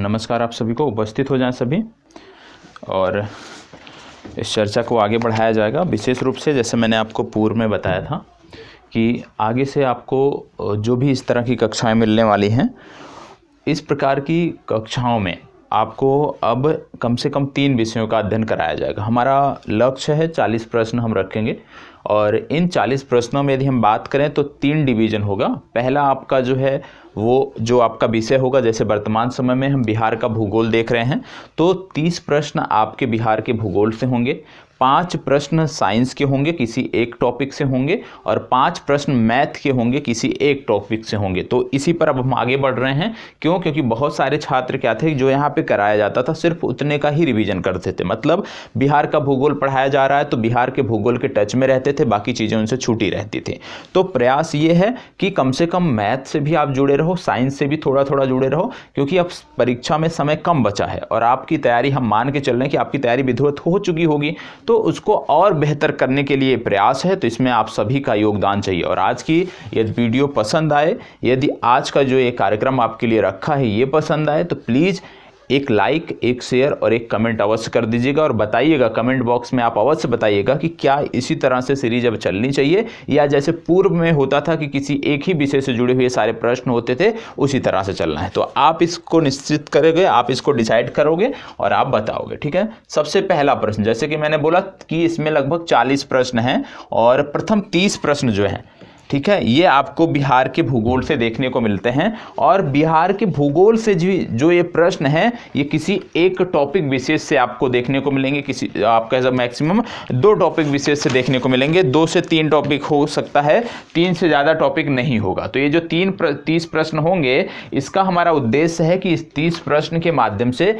नमस्कार, आप सभी को उपस्थित हो जाएं सभी, और इस चर्चा को आगे बढ़ाया जाएगा। विशेष रूप से जैसे मैंने आपको पूर्व में बताया था कि आगे से आपको जो भी इस तरह की कक्षाएं मिलने वाली हैं, इस प्रकार की कक्षाओं में आपको अब कम से कम 3 विषयों का अध्ययन कराया जाएगा। हमारा लक्ष्य है 40 प्रश्न हम रखेंगे, और इन 40 प्रश्नों में यदि हम बात करें तो 3 डिवीज़न होगा। पहला आपका जो है वो जो आपका विषय होगा, जैसे वर्तमान समय में हम बिहार का भूगोल देख रहे हैं, तो 30 प्रश्न आपके बिहार के भूगोल से होंगे, 5 प्रश्न साइंस के होंगे, किसी एक टॉपिक से होंगे, और 5 प्रश्न मैथ के होंगे, किसी एक टॉपिक से होंगे। तो इसी पर अब हम आगे बढ़ रहे हैं। क्यों? क्योंकि बहुत सारे छात्र क्या थे, जो यहाँ पे कराया जाता था सिर्फ उतने का ही रिवीजन करते थे। मतलब बिहार का भूगोल पढ़ाया जा रहा है तो बिहार के भूगोल के टच में रहते थे, बाकी चीज़ें उनसे छूटी रहती थी। तो प्रयास ये है कि कम से कम मैथ से भी आप जुड़े रहो, साइंस से भी थोड़ा थोड़ा जुड़े रहो, क्योंकि अब परीक्षा में समय कम बचा है और आपकी तैयारी, हम मान के चल रहे हैं कि आपकी तैयारी विधिवत हो चुकी होगी, तो उसको और बेहतर करने के लिए प्रयास है। तो इसमें आप सभी का योगदान चाहिए। और आज की यदि वीडियो पसंद आए, यदि आज का जो ये कार्यक्रम आपके लिए रखा है ये पसंद आए, तो प्लीज़ एक लाइक, एक शेयर और एक कमेंट अवश्य कर दीजिएगा। और बताइएगा, कमेंट बॉक्स में आप अवश्य बताइएगा कि क्या इसी तरह से सीरीज अब चलनी चाहिए, या जैसे पूर्व में होता था कि किसी एक ही विषय से जुड़े हुए सारे प्रश्न होते थे, उसी तरह से चलना है। तो आप इसको निश्चित करोगे, आप इसको डिसाइड करोगे और आप बताओगे, ठीक है। सबसे पहला प्रश्न, जैसे कि मैंने बोला कि इसमें लगभग 40 प्रश्न हैं, और प्रथम 30 प्रश्न जो हैं, ठीक है, ये आपको बिहार के भूगोल से देखने को मिलते हैं। और बिहार के भूगोल से जो ये प्रश्न हैं, ये किसी एक टॉपिक विशेष से आपको देखने को मिलेंगे। किसी आप कह सकते मैक्सिमम 2 टॉपिक विशेष से देखने को मिलेंगे। 2 से 3 टॉपिक हो सकता है, 3 से ज़्यादा टॉपिक नहीं होगा। तो ये जो 30 प्रश्न होंगे, इसका हमारा उद्देश्य है कि इस 30 प्रश्न के माध्यम से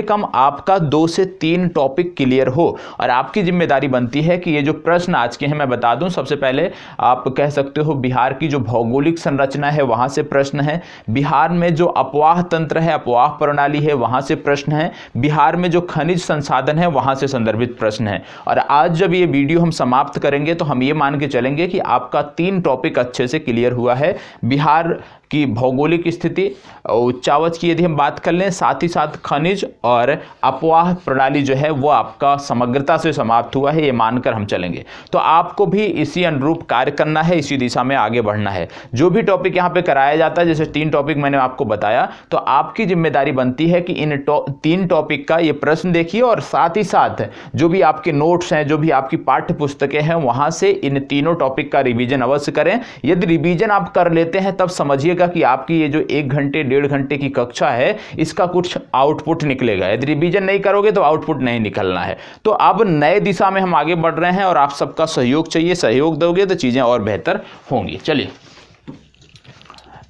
कम आपका 2 से 3 टॉपिक क्लियर हो। और आपकी जिम्मेदारी बनती है कि ये जो प्रश्न आज के हैं, मैं बता दूं, सबसे पहले आप कह सकते हो बिहार की जो भौगोलिक संरचना है वहां से प्रश्न है, बिहार में जो अपवाह तंत्र है, अपवाह प्रणाली है, वहां से प्रश्न है, बिहार में जो खनिज संसाधन है वहां से संदर्भित प्रश्न है। और आज जब ये वीडियो हम समाप्त करेंगे तो हम ये मान के चलेंगे कि आपका 3 टॉपिक अच्छे से क्लियर हुआ है। बिहार की भौगोलिक स्थिति, उच्चावच की यदि हम बात कर लें, साथ ही साथ खनिज और अपवाह प्रणाली जो है वो आपका समग्रता से समाप्त हुआ है, ये मानकर हम चलेंगे। तो आपको भी इसी अनुरूप कार्य करना है, इसी दिशा में आगे बढ़ना है। जो भी टॉपिक यहाँ पे कराया जाता है, जैसे 3 टॉपिक मैंने आपको बताया, तो आपकी जिम्मेदारी बनती है कि इन 3 टॉपिक का ये प्रश्न देखिए, और साथ ही साथ जो भी आपके नोट्स हैं, जो भी आपकी पाठ्य पुस्तकें हैं, वहां से इन तीनों टॉपिक का रिवीजन अवश्य करें। यदि रिवीजन आप कर लेते हैं, तब समझिए कि आपकी ये जो 1 घंटे 1.5 घंटे की कक्षा है, इसका कुछ आउटपुट निकलेगा। यदि रिवीजन नहीं करोगे तो आउटपुट नहीं निकलना है। तो अब नए दिशा में हम आगे बढ़ रहे हैं और आप सबका सहयोग चाहिए। सहयोग दोगे तो चीजें और बेहतर होंगी। चलिए,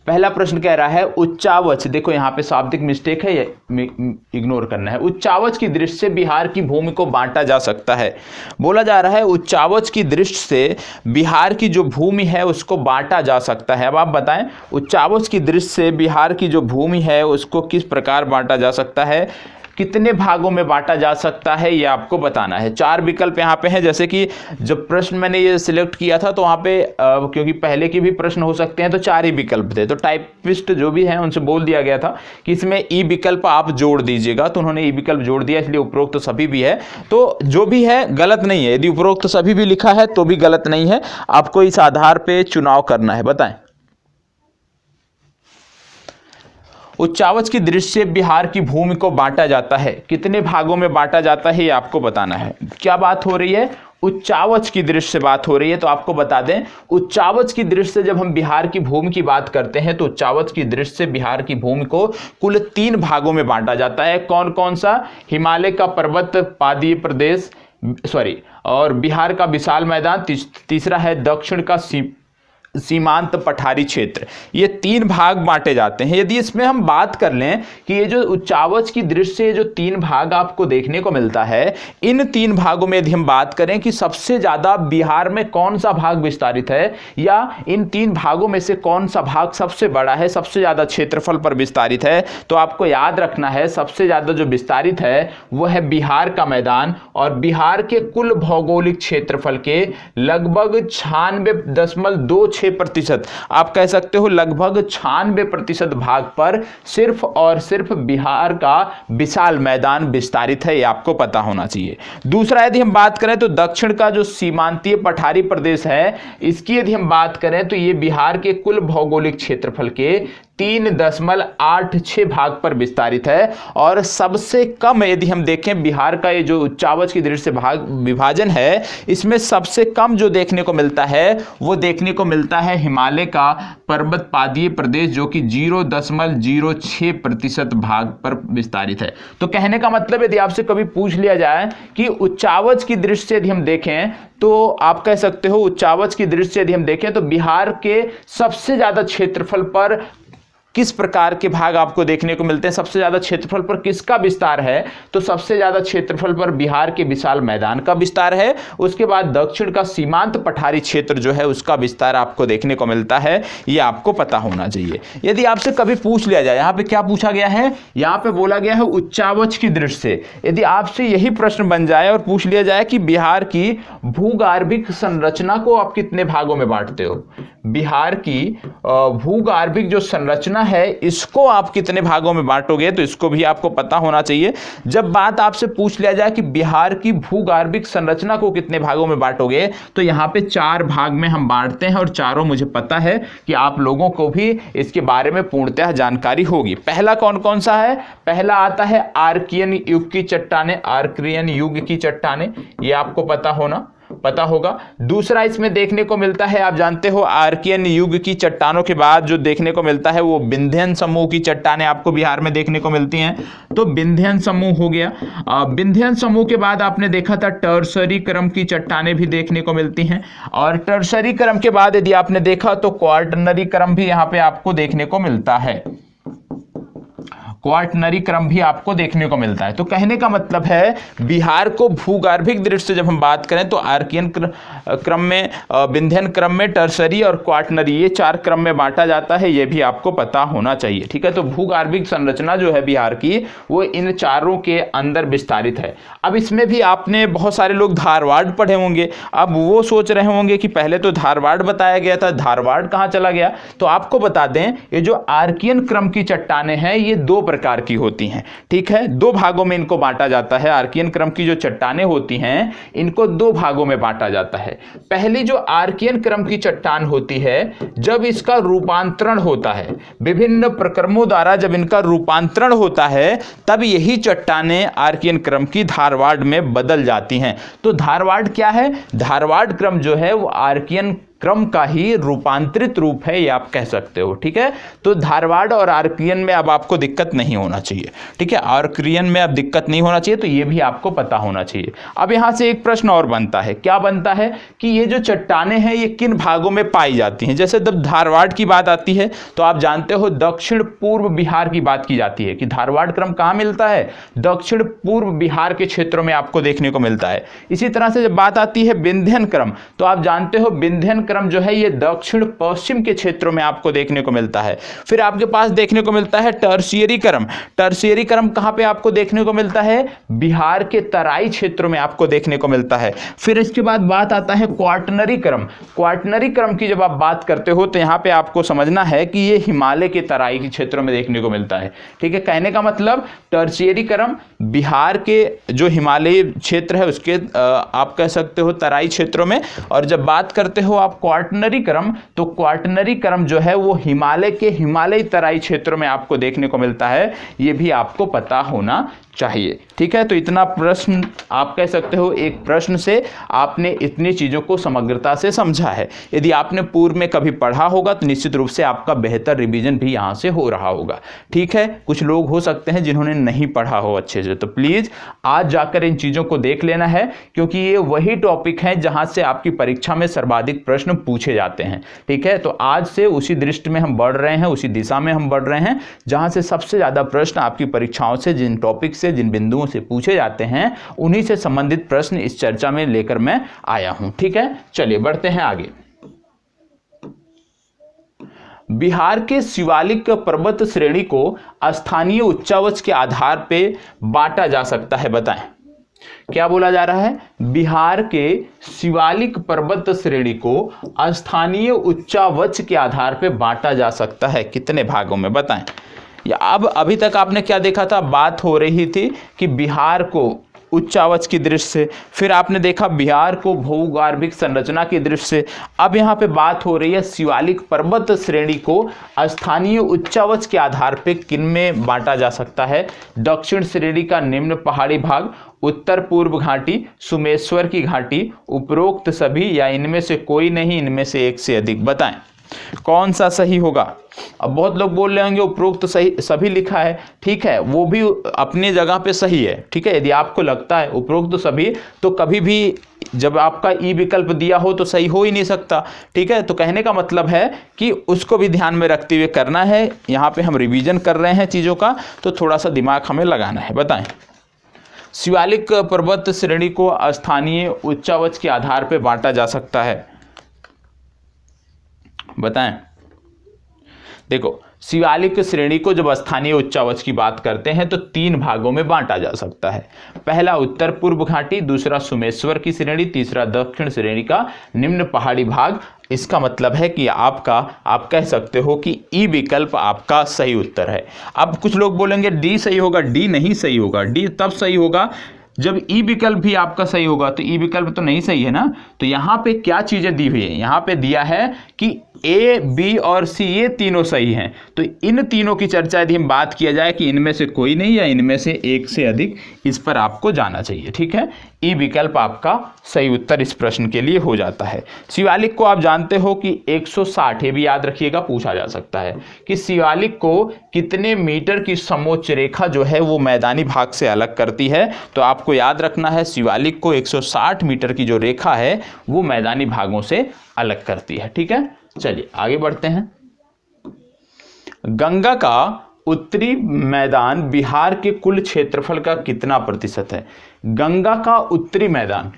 पहला प्रश्न कह रहा है उच्चावच। देखो यहाँ पे शाब्दिक मिस्टेक है, ये इग्नोर करना है। उच्चावच की दृष्टि से बिहार की भूमि को बांटा जा सकता है। बोला जा रहा है उच्चावच की दृष्टि से बिहार की जो भूमि है उसको बांटा जा सकता है। अब आप बताएं, उच्चावच की दृष्टि से बिहार की जो भूमि है उसको किस प्रकार बांटा जा सकता है, कितने भागों में बांटा जा सकता है, ये आपको बताना है। 4 विकल्प यहाँ पे हैं। जैसे कि जब प्रश्न मैंने ये सिलेक्ट किया था तो वहाँ पे क्योंकि पहले के भी प्रश्न हो सकते हैं, तो 4 ही विकल्प थे। तो टाइपिस्ट जो भी हैं उनसे बोल दिया गया था कि इसमें ई विकल्प आप जोड़ दीजिएगा, तो उन्होंने ई विकल्प जोड़ दिया, इसलिए उपरोक्त तो सभी भी है। तो जो भी है गलत नहीं है। यदि उपरोक्त तो सभी भी लिखा है तो भी गलत नहीं है। आपको इस आधार पर चुनाव करना है। बताएं, उच्चावच की दृष्टि से बिहार की भूमि को बांटा जाता है, कितने भागों में बांटा जाता है, ये आपको बताना है। क्या बात हो रही है? उच्चावच की दृष्टि से बात हो रही है। तो आपको बता दें, उच्चावच की दृष्टि से जब हम बिहार की भूमि की बात करते हैं, तो उच्चावच की दृष्टि से बिहार की भूमि को कुल 3 भागों में बांटा जाता है। कौन कौन सा? हिमालय का पर्वत पादीय प्रदेश, और बिहार का विशाल मैदान, तीसरा है दक्षिण का सीमांत पठारी क्षेत्र। ये 3 भाग बांटे जाते हैं। यदि इसमें हम बात कर लें कि ये जो उच्चावच की दृष्टि से जो 3 भाग आपको देखने को मिलता है, इन 3 भागों में यदि हम बात करें कि सबसे ज्यादा बिहार में कौन सा भाग विस्तारित है, या इन 3 भागों में से कौन सा भाग सबसे बड़ा है, सबसे ज्यादा क्षेत्रफल पर विस्तारित है, तो आपको याद रखना है सबसे ज्यादा जो विस्तारित है वो है बिहार का मैदान। और बिहार के कुल भौगोलिक क्षेत्रफल के लगभग 96.26 0.06%, आप कह सकते हो लगभग 96% भाग पर सिर्फ और सिर्फ बिहार का विशाल मैदान विस्तारित है, ये आपको पता होना चाहिए। दूसरा, यदि हम बात करें तो दक्षिण का जो सीमांतीय पठारी प्रदेश है, इसकी यदि हम बात करें तो ये बिहार के कुल भौगोलिक क्षेत्रफल के 3.86 भाग पर विस्तारित है। और सबसे कम यदि हम देखें बिहार का ये जो उच्चावच की दृष्टि से भाग विभाजन है, इसमें सबसे कम जो देखने को मिलता है वो देखने को मिलता है हिमालय का पर्वत पादीय प्रदेश, जो कि 0.06% भाग पर विस्तारित है। तो कहने का मतलब यदि आपसे कभी पूछ लिया जाए कि उच्चावच की दृष्टि से यदि हम देखें तो आप कह सकते हो उच्चावच की दृष्टि से यदि हम देखें तो बिहार के सबसे ज्यादा क्षेत्रफल पर किस प्रकार के भाग आपको देखने को मिलते हैं, सबसे ज्यादा क्षेत्रफल पर किसका विस्तार है, तो सबसे ज्यादा क्षेत्रफल पर बिहार के विशाल मैदान का विस्तार है। उसके बाद दक्षिण का सीमांत पठारी क्षेत्र जो है उसका विस्तार आपको देखने को मिलता है, यह आपको पता होना चाहिए। यदि आपसे कभी पूछ लिया जाए, यहां पे क्या पूछा गया है, यहां पे बोला गया है उच्चावच की दृष्टि से, यदि आपसे यही प्रश्न बन जाए और पूछ लिया जाए कि बिहार की भूगार्भिक संरचना को आप कितने भागों में बांटते हो, बिहार की भूगार्भिक जो संरचना है इसको आप कितने भागों में बांटोगे, तो इसको भी आपको पता होना चाहिए। जब बात आपसे पूछ लिया जाए कि बिहार की भूगार्भिक संरचना को कितने भागों में बांटोगे, तो यहां पे 4 भाग में हम बांटते हैं और चारों मुझे पता है कि आप लोगों को भी इसके बारे में पूर्णतः जानकारी होगी। पहला कौन कौन सा है, पहला आता है आर्कियन युग की चट्टानें, आर्कियन युग की चट्टानें, ये आपको पता होगा। दूसरा इसमें देखने को मिलता है, आप जानते हो आर्कियन युग की चट्टानों के बाद जो देखने को मिलता है वो विंध्यन समूह की चट्टानें आपको बिहार में देखने को मिलती हैं, तो विंध्यन समूह हो गया। विंध्यन समूह के बाद आपने देखा था टर्सरी क्रम की चट्टानें भी देखने को मिलती हैं, और टर्सरी क्रम के बाद यदि आपने देखा तो क्वार्टनरी क्रम भी यहां पे आपको देखने को मिलता है, क्वार्टनरी क्रम भी आपको देखने को मिलता है। तो कहने का मतलब है बिहार को भूगार्भिक दृष्टि से जब हम बात करें तो आर्कियन क्रम में, विंध्यन क्रम में, टर्सरी और क्वार्टनरी, ये 4 क्रम में बांटा जाता है, ये भी आपको पता होना चाहिए। ठीक है, तो भूगार्भिक संरचना जो है बिहार की वो इन चारों के अंदर विस्तारित है। अब इसमें भी आपने बहुत सारे लोग धारवाड़ पढ़े होंगे, अब वो सोच रहे होंगे कि पहले तो धारवाड़ बताया गया था, धारवाड़ कहाँ चला गया। तो आपको बता दें ये जो आर्कियन क्रम की चट्टानें हैं ये 2 प्रकार की होती हैं। ठीक है, 2 भागों में इनको बांटा जाता है। आर्कियन क्रम की जो चट्टानें होती हैं इनको 2 भागों में बांटा जाता है। पहली जो आर्कियन क्रम की चट्टान होती है, जब इसका रूपांतरण होता है, विभिन्न प्रक्रमों द्वारा जब इनका रूपांतरण होता है, तब यही चट्टानें आर्कियन क्रम की धारवाड़ में बदल जाती हैं। तो धारवाड़ क्या है, धारवाड़ क्रम जो है वो आर्कियन क्रम का ही रूपांतरित रूप है, ये आप कह सकते हो। ठीक है, तो धारवाड़ और आर्कियन में अब आपको दिक्कत नहीं होना चाहिए। ठीक है, आर्कियन में अब दिक्कत नहीं होना चाहिए, तो ये भी आपको पता होना चाहिए। अब यहां से एक प्रश्न और बनता है, क्या बनता है कि ये जो चट्टानें हैं ये किन भागों में पाई जाती हैं। जैसे जब धारवाड़ की बात आती है तो आप जानते हो दक्षिण पूर्व बिहार की बात की जाती है कि धारवाड़ क्रम कहां मिलता है, दक्षिण पूर्व बिहार के क्षेत्रों में आपको देखने को मिलता है। इसी तरह से जब बात आती है विंध्यन क्रम, तो आप जानते हो विंध्यन क्रम जो है ये दक्षिण पश्चिम के क्षेत्रों में आपको देखने को मिलता है। फिर आपके पास देखने को मिलता है टर्शियरी क्रम। टर्शियरी क्रम कहां पे आपको देखने को मिलता है, बिहार के तराई क्षेत्रों में आपको देखने को मिलता है। फिर इसके बाद बात आता है क्वार्टनरी क्रम। क्वार्टनरी क्रम की जब आप बात करते हो तो यहां पे आपको समझना है कि ये हिमालय के तराई के क्षेत्रों में देखने को मिलता है। ठीक है, कहने का मतलब टर्शियरी क्रम बिहार के जो हिमालयी क्षेत्र है उसके आप कह सकते हो तराई क्षेत्रों में, और जब बात करते हो आप क्वार्टनरी क्रम, तो क्वार्टनरी क्रम जो है वो हिमालय के हिमालयी तराई क्षेत्रों में आपको देखने को मिलता है, ये भी आपको पता होना चाहिए। ठीक है, तो इतना प्रश्न आप कह सकते हो, एक प्रश्न से आपने इतनी चीजों को समग्रता से समझा है। यदि आपने पूर्व में कभी पढ़ा होगा तो निश्चित रूप से आपका बेहतर रिवीजन भी यहां से हो रहा होगा। ठीक है, कुछ लोग हो सकते हैं जिन्होंने नहीं पढ़ा हो अच्छे से, तो प्लीज आज जाकर इन चीजों को देख लेना है, क्योंकि ये वही टॉपिक है जहां से आपकी परीक्षा में सर्वाधिक प्रश्न पूछे जाते हैं। ठीक है, तो आज से उसी दृष्टि में हम बढ़ रहे हैं, उसी दिशा में हम बढ़ रहे हैं जहां से सबसे ज्यादा प्रश्न आपकी परीक्षाओं से जिन टॉपिक से जिन बिंदुओं से पूछे जाते हैं उन्हीं से संबंधित प्रश्न इस चर्चा में लेकर मैं आया हूं। ठीक है, चलिए बढ़ते हैं आगे। बिहार के शिवालिक पर्वत श्रेणी को स्थानीय उच्चावच के आधार पर बांटा जा सकता है, बताएं क्या बोला जा रहा है? बिहार के शिवालिक पर्वत श्रेणी को स्थानीय उच्चावच के आधार पर बांटा जा सकता है। कितने भागों में बताएं? या अब अभी तक आपने क्या देखा था? बात हो रही थी कि बिहार को उच्चावच की दृष्टि से, फिर आपने देखा बिहार को भूगर्भिक संरचना की दृष्टि से, अब यहाँ पे बात हो रही है शिवालिक पर्वत श्रेणी को स्थानीय उच्चावच के आधार पे किन में बांटा जा सकता है? दक्षिण श्रेणी का निम्न पहाड़ी भाग, उत्तर पूर्व घाटी, सुमेश्वर की घाटी, उपरोक्त सभी, या इनमें से कोई नहीं, इनमें से एक से अधिक। बताएं कौन सा सही होगा? अब बहुत लोग बोल रहे होंगे उपरोक्त सही सभी लिखा है, ठीक है, वो भी अपनी जगह पे सही है, ठीक है। यदि आपको लगता है उपरोक्त सभी, तो कभी भी जब आपका ई विकल्प दिया हो तो सही हो ही नहीं सकता, ठीक है। तो कहने का मतलब है कि उसको भी ध्यान में रखते हुए करना है। यहाँ पे हम रिवीजन कर रहे हैं चीज़ों का, तो थोड़ा सा दिमाग हमें लगाना है। बताएं शिवालिक पर्वत श्रेणी को स्थानीय उच्चावच के आधार पर बांटा जा सकता है। बताएं देखो, शिवालिक श्रेणी को जब स्थानीय उच्चावच की बात करते हैं तो 3 भागों में बांटा जा सकता है। पहला उत्तर पूर्व घाटी, दूसरा सुमेश्वर की श्रेणी, तीसरा दक्षिण श्रेणी का निम्न पहाड़ी भाग। इसका मतलब है कि आप कह सकते हो कि ई विकल्प आपका सही उत्तर है। अब कुछ लोग बोलेंगे डी सही होगा, डी नहीं सही होगा। डी तब सही होगा जब ई विकल्प भी आपका सही होगा, तो ई विकल्प तो नहीं सही है ना। तो यहाँ पे क्या चीजें दी हुई है? यहाँ पे दिया है कि ए, बी और सी ये तीनों सही हैं। तो इन तीनों की चर्चा यदि हम बात किया जाए कि इनमें से कोई नहीं या इनमें से एक से अधिक, इस पर आपको जाना चाहिए, ठीक है। ई विकल्प आपका सही उत्तर इस प्रश्न के लिए हो जाता है। शिवालिक को आप जानते हो कि 160, ये भी याद रखिएगा, पूछा जा सकता है कि शिवालिक को कितने मीटर की समोच्च रेखा जो है वो मैदानी भाग से अलग करती है। तो आपको याद रखना है शिवालिक को 160 मीटर की जो रेखा है वो मैदानी भागों से अलग करती है, ठीक है। चलिए आगे बढ़ते हैं। गंगा का उत्तरी मैदान बिहार के कुल क्षेत्रफल का कितना प्रतिशत है? गंगा का उत्तरी मैदान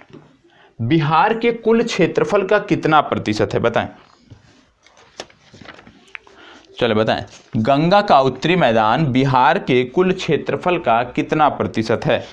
बिहार के कुल क्षेत्रफल का कितना प्रतिशत है? बताएं। चलो बताएं, गंगा का उत्तरी मैदान बिहार के कुल क्षेत्रफल का कितना प्रतिशत है?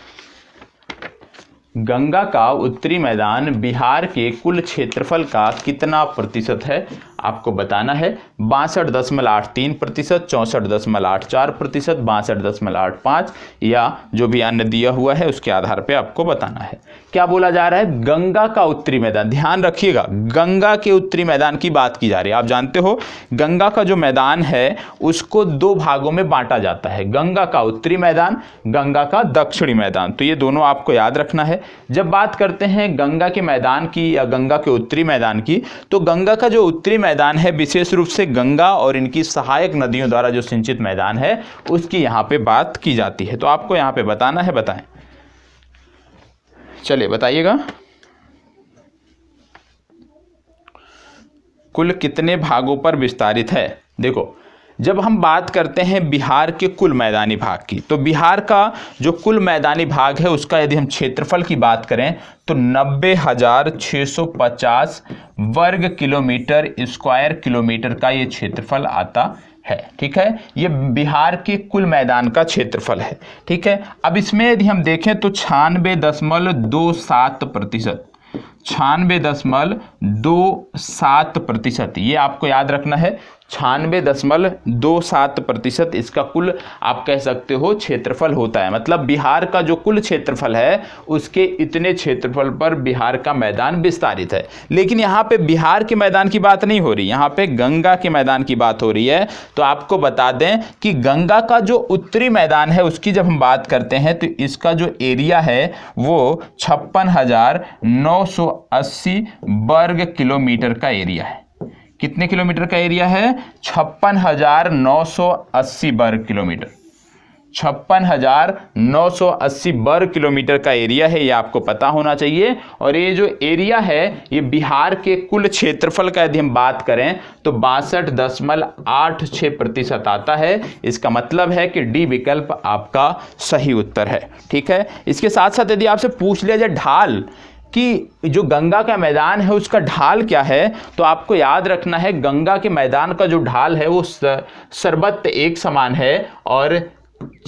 गंगा का उत्तरी मैदान बिहार के कुल क्षेत्रफल का कितना प्रतिशत है? आपको बताना है। 62.83%, 64.84%, 62.85, या जो भी अन्य दिया हुआ है उसके आधार पे आपको बताना है। क्या बोला जा रहा है? गंगा का उत्तरी मैदान, ध्यान रखिएगा, गंगा के उत्तरी मैदान की बात की जा रही है। आप जानते हो गंगा का जो मैदान है उसको 2 भागों में बांटा जाता है, गंगा का उत्तरी मैदान, गंगा का दक्षिणी मैदान। तो ये दोनों आपको याद रखना है। जब बात करते हैं गंगा के मैदान की या गंगा के उत्तरी मैदान की, तो गंगा का जो उत्तरी मैदान है विशेष रूप से गंगा और इनकी सहायक नदियों द्वारा जो सिंचित मैदान है उसकी यहाँ पे बात की जाती है। तो आपको यहाँ पे बताना है। बताएं, चलिए बताइएगा, कुल कितने भागों पर विस्तारित है? देखो, जब हम बात करते हैं बिहार के कुल मैदानी भाग की, तो बिहार का जो कुल मैदानी भाग है उसका यदि हम क्षेत्रफल की बात करें तो 90,650 वर्ग किलोमीटर स्क्वायर किलोमीटर का ये क्षेत्रफल आता है, ठीक है। ये बिहार के कुल मैदान का क्षेत्रफल है, ठीक है। अब इसमें यदि हम देखें तो 96.27%, 96.27%, ये आपको याद रखना है। 96.27% इसका कुल आप कह सकते हो क्षेत्रफल होता है। मतलब बिहार का जो कुल क्षेत्रफल है उसके इतने क्षेत्रफल पर बिहार का मैदान विस्तारित है। लेकिन यहाँ पे बिहार के मैदान की बात नहीं हो रही, यहाँ पे गंगा के मैदान की बात हो रही है। तो आपको बता दें कि गंगा का जो उत्तरी मैदान है उसकी जब हम बात करते हैं तो इसका जो एरिया है वो 56,980 वर्ग किलोमीटर का एरिया है। कितने किलोमीटर का एरिया है? 56,980 वर्ग किलोमीटर, 56,980 वर्ग किलोमीटर का एरिया है, ये आपको पता होना चाहिए। और ये जो एरिया है ये बिहार के कुल क्षेत्रफल का यदि हम बात करें तो 62.86% आता है। इसका मतलब है कि डी विकल्प आपका सही उत्तर है, ठीक है। इसके साथ साथ यदि आपसे पूछ लिया जाए ढाल कि जो गंगा का मैदान है उसका ढाल क्या है, तो आपको याद रखना है गंगा के मैदान का जो ढाल है वो सर्वत्र एक समान है और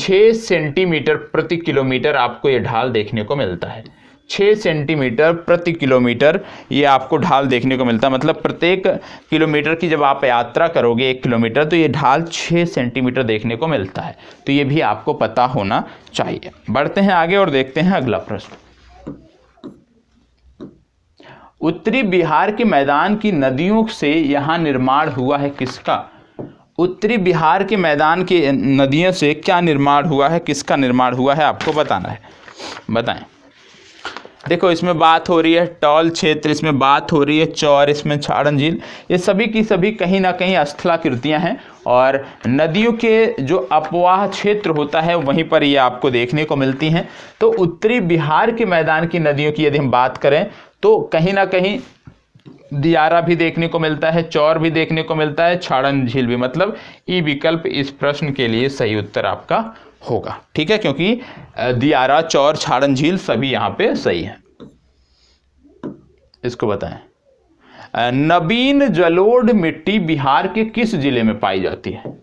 6 सेंटीमीटर प्रति किलोमीटर आपको ये ढाल देखने को मिलता है। 6 सेंटीमीटर प्रति किलोमीटर ये आपको ढाल देखने को मिलता है। मतलब प्रत्येक किलोमीटर की जब आप यात्रा करोगे 1 किलोमीटर तो ये ढाल 6 सेंटीमीटर देखने को मिलता है। तो ये भी आपको पता होना चाहिए। बढ़ते हैं आगे और देखते हैं अगला प्रश्न। उत्तरी बिहार के मैदान की नदियों से यहाँ निर्माण हुआ है किसका? उत्तरी बिहार के मैदान की नदियों से क्या निर्माण हुआ है, किसका निर्माण हुआ है, आपको बताना है। बताएं। देखो इसमें बात हो रही है टॉल क्षेत्र, इसमें बात हो रही है चौर, इसमें छाड़न झील। ये सभी की सभी कहीं ना कहीं स्थलाकृतियां हैं और नदियों के जो अपवाह क्षेत्र होता है वहीं पर ये आपको देखने को मिलती हैं। तो उत्तरी बिहार के मैदान की नदियों की यदि हम बात करें तो कहीं ना कहीं दियारा भी देखने को मिलता है, चौर भी देखने को मिलता है, छाड़न झील भी। मतलब ई विकल्प इस प्रश्न के लिए सही उत्तर आपका होगा। ठीक है, क्योंकि दियारा, चौर, छाड़न झील सभी यहां पे सही है। इसको बताएं। नवीन जलोढ़ मिट्टी बिहार के किस जिले में पाई जाती है?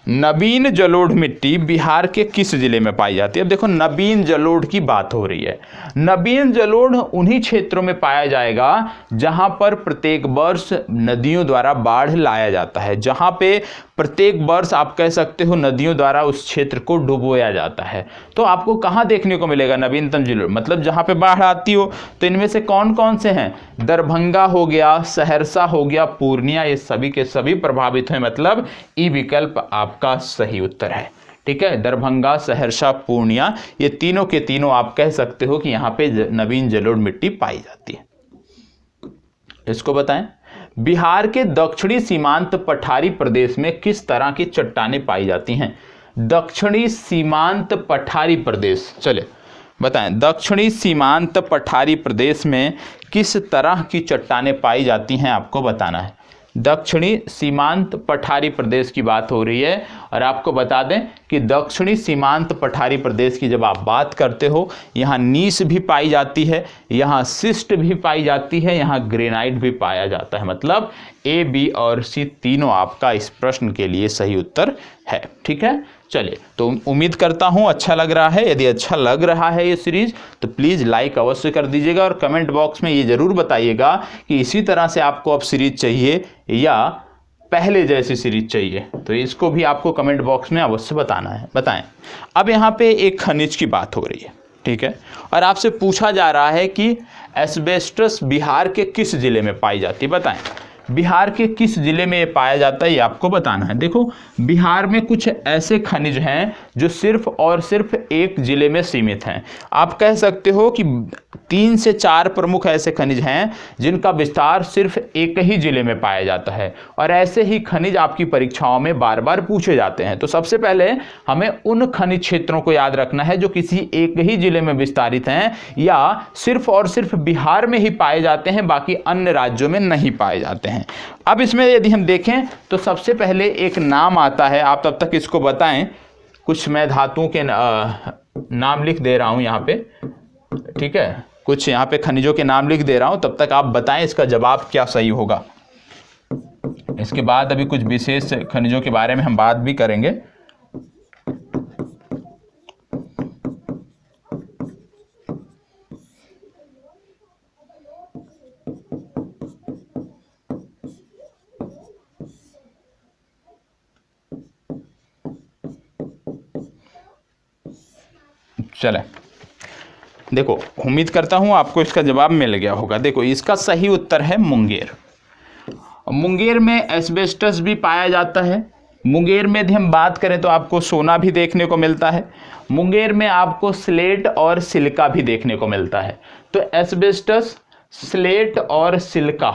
नवीन जलोढ़ मिट्टी बिहार के किस जिले में पाई जाती है? अब देखो नवीन जलोढ़ की बात हो रही है। नवीन जलोढ़ उन्हीं क्षेत्रों में पाया जाएगा जहां पर प्रत्येक वर्ष नदियों द्वारा बाढ़ लाया जाता है, जहां पे प्रत्येक वर्ष आप कह सकते हो नदियों द्वारा उस क्षेत्र को डुबोया जाता है। तो आपको कहां देखने को मिलेगा नवीनतम जलोढ़? मतलब जहां पे बाढ़ आती हो। तो इनमें से कौन कौन से हैं? दरभंगा हो गया, सहरसा हो गया, पूर्णिया, ये सभी के सभी प्रभावित हैं। मतलब ई विकल्प आपका सही उत्तर है। ठीक है, दरभंगा, सहरसा, पूर्णिया, ये तीनों के तीनों आप कह सकते हो कि यहां पे नवीन जलोढ़ मिट्टी पाई जाती है। इसको बताएं। बिहार के दक्षिणी सीमांत पठारी प्रदेश में किस तरह की चट्टानें पाई जाती हैं? दक्षिणी सीमांत पठारी प्रदेश, चले बताएं। दक्षिणी सीमांत पठारी प्रदेश में किस तरह की चट्टानें पाई जाती हैं, आपको बताना है। दक्षिणी सीमांत पठारी प्रदेश की बात हो रही है और आपको बता दें कि दक्षिणी सीमांत पठारी प्रदेश की जब आप बात करते हो, यहाँ नीस भी पाई जाती है, यहाँ शिस्ट भी पाई जाती है, यहाँ ग्रेनाइट भी पाया जाता है। मतलब ए, बी और सी तीनों आपका इस प्रश्न के लिए सही उत्तर है। ठीक है, चलिए, तो उम्मीद करता हूँ अच्छा लग रहा है। यदि अच्छा लग रहा है ये सीरीज तो प्लीज़ लाइक अवश्य कर दीजिएगा और कमेंट बॉक्स में ये ज़रूर बताइएगा कि इसी तरह से आपको अब सीरीज चाहिए या पहले जैसी सीरीज चाहिए। तो इसको भी आपको कमेंट बॉक्स में अवश्य बताना है। बताएं। अब यहाँ पे एक खनिज की बात हो रही है, ठीक है, और आपसे पूछा जा रहा है कि एस्बेस्टस बिहार के किस जिले में पाई जाती है? बताएं। बिहार के किस जिले में ये पाया जाता है, ये आपको बताना है। देखो बिहार में कुछ ऐसे खनिज हैं जो सिर्फ और सिर्फ एक जिले में सीमित हैं। आप कह सकते हो कि 3 से 4 प्रमुख ऐसे खनिज हैं जिनका विस्तार सिर्फ एक ही जिले में पाया जाता है और ऐसे ही खनिज आपकी परीक्षाओं में बार बार पूछे जाते हैं। तो सबसे पहले हमें उन खनिज क्षेत्रों को याद रखना है जो किसी एक ही जिले में विस्तारित हैं या सिर्फ और सिर्फ बिहार में ही पाए जाते हैं, बाकी अन्य राज्यों में नहीं पाए जाते हैं। अब इसमें यदि हम देखें तो सबसे पहले एक नाम आता है, आप तब तक इसको बताएं। कुछ मैं धातुओं के नाम लिख दे रहा हूं यहाँ पे, ठीक है, कुछ यहाँ पे खनिजों के नाम लिख दे रहा हूं, तब तक आप बताएं इसका जवाब क्या सही होगा। इसके बाद अभी कुछ विशेष खनिजों के बारे में हम बात भी करेंगे। चले, देखो उम्मीद करता हूं आपको इसका जवाब मिल गया होगा। देखो इसका सही उत्तर है मुंगेर। मुंगेर में एस्बेस्टस भी पाया जाता है। मुंगेर में यदि हम बात करें तो आपको सोना भी देखने को मिलता है। मुंगेर में आपको स्लेट और सिलिका भी देखने को मिलता है। तो एस्बेस्टस, स्लेट और सिलिका,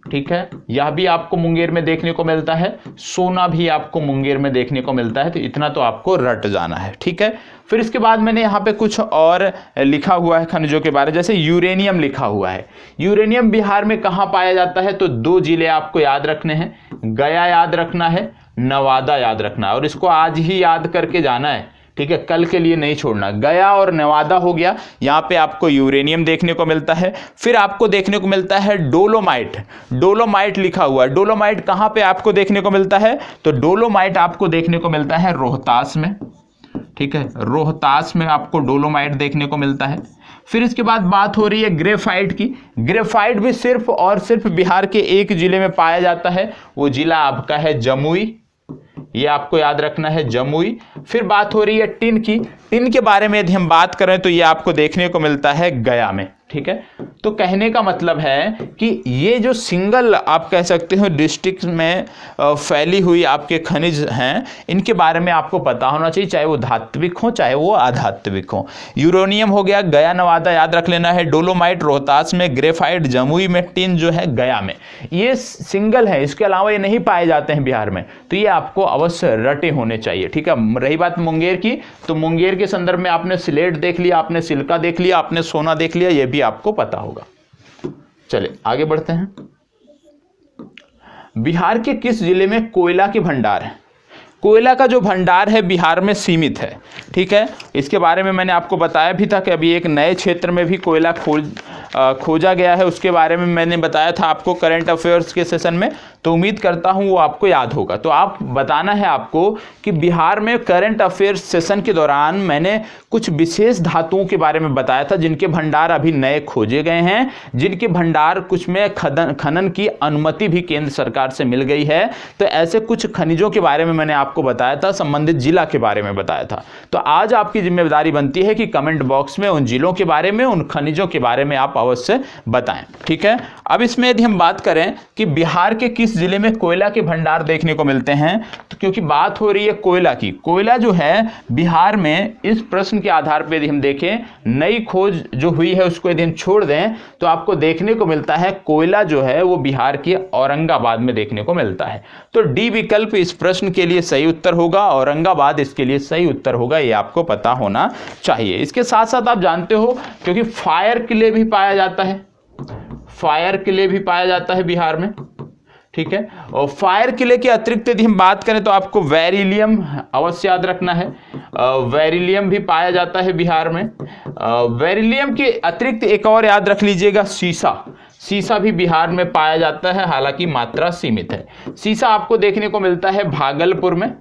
ठीक है, यह भी आपको मुंगेर में देखने को मिलता है। सोना भी आपको मुंगेर में देखने को मिलता है। तो इतना तो आपको रट जाना है, ठीक है। फिर इसके बाद मैंने यहाँ पे कुछ और लिखा हुआ है खनिजों के बारे में, जैसे यूरेनियम लिखा हुआ है। यूरेनियम बिहार में कहाँ पाया जाता है? तो 2 जिले आपको याद रखने हैं, गया याद रखना है, नवादा याद रखना है और इसको आज ही याद करके जाना है, ठीक है, कल के लिए नहीं छोड़ना। गया और नवादा हो गया, यहाँ पे आपको यूरेनियम देखने को मिलता है। फिर आपको देखने को मिलता है डोलोमाइट। डोलोमाइट लिखा हुआ है। डोलोमाइट कहाँ पे आपको देखने को मिलता है? तो डोलोमाइट आपको देखने को मिलता है रोहतास में, ठीक है, रोहतास में आपको डोलोमाइट देखने को मिलता है। फिर इसके बाद बात हो रही है ग्रेफाइट की। ग्रेफाइट भी सिर्फ और सिर्फ बिहार के एक जिले में पाया जाता है, वो जिला आपका है जमुई, ये आपको याद रखना है, जमुई। फिर बात हो रही है टिन की। टिन के बारे में यदि हम बात करें तो ये आपको देखने को मिलता है गया में, ठीक है। तो कहने का मतलब है कि ये जो सिंगल आप कह सकते हो डिस्ट्रिक्ट में फैली हुई आपके खनिज हैं, इनके बारे में आपको पता होना चाहिए, चाहे वो धात्विक हो चाहे वो अधात्विक हो। यूरेनियम हो गया गया नवादा, याद रख लेना है। डोलोमाइट रोहतास में, ग्रेफाइट जमुई में, टिन जो है गया में। ये सिंगल है, इसके अलावा ये नहीं पाए जाते हैं बिहार में, तो ये आपको अवश्य रटे होने चाहिए, ठीक है। रही बात मुंगेर की, तो मुंगेर के संदर्भ में आपने सिलेट देख लिया, आपने सिल्का देख लिया, आपने सोना देख लिया, ये भी आपको पता होगा। चलिए आगे बढ़ते हैं। बिहार के किस जिले में कोयला के भंडार है? कोयला का जो भंडार है बिहार में सीमित है, ठीक है। इसके बारे में मैंने आपको बताया भी था कि अभी एक नए क्षेत्र में भी कोयला खोजा गया है, उसके बारे में मैंने बताया था आपको करंट अफेयर्स के सेशन में, तो उम्मीद करता हूं वो आपको याद होगा। तो आप बताना है आपको कि बिहार में करंट अफेयर्स सेशन के दौरान मैंने कुछ विशेष धातुओं के बारे में बताया था जिनके भंडार अभी नए खोजे गए हैं, जिनके भंडार कुछ में खनन की अनुमति भी केंद्र सरकार से मिल गई है। तो ऐसे कुछ खनिजों के बारे में मैंने आपको बताया था, संबंधित जिला के बारे में बताया था। तो आज आपकी जिम्मेदारी बनती है कि कमेंट बॉक्स में उन जिलों के बारे में, उन खनिजों के बारे में आप अवश्य बताएं, ठीक है। अब इसमें यदि हम बात करें कि बिहार के किस जिले में कोयला के भंडार देखने को मिलते हैं, तो क्योंकि बात हो रही है कोयला की, कोयला जो है बिहार में, इस प्रश्न के आधार पर यदि हम देखें, नई खोज जो हुई है उसको यदि हम छोड़ दें तो आपको देखने को मिलता है कोयला जो है वो बिहार के औरंगाबाद में देखने को मिलता है। तो डी विकल्प इस प्रश्न के लिए सही उत्तर होगा, औरंगाबाद इसके लिए सही उत्तर होगा, ये आपको पता होना चाहिए। इसके साथ साथ आप जानते हो क्योंकि फायर क्ले भी पाया जाता है, फायर क्ले भी पाया जाता है बिहार में, ठीक है। और फायर क्ले के अतिरिक्त यदि हम बात करें तो आपको वेरिलियम अवश्य याद रखना है, वेरिलियम भी पाया जाता है बिहार में। वेरिलियम के अतिरिक्त एक और याद रख लीजिएगा, सीसा, सीसा भी बिहार में पाया जाता है, हालांकि मात्रा सीमित है। सीसा आपको देखने को मिलता है भागलपुर में,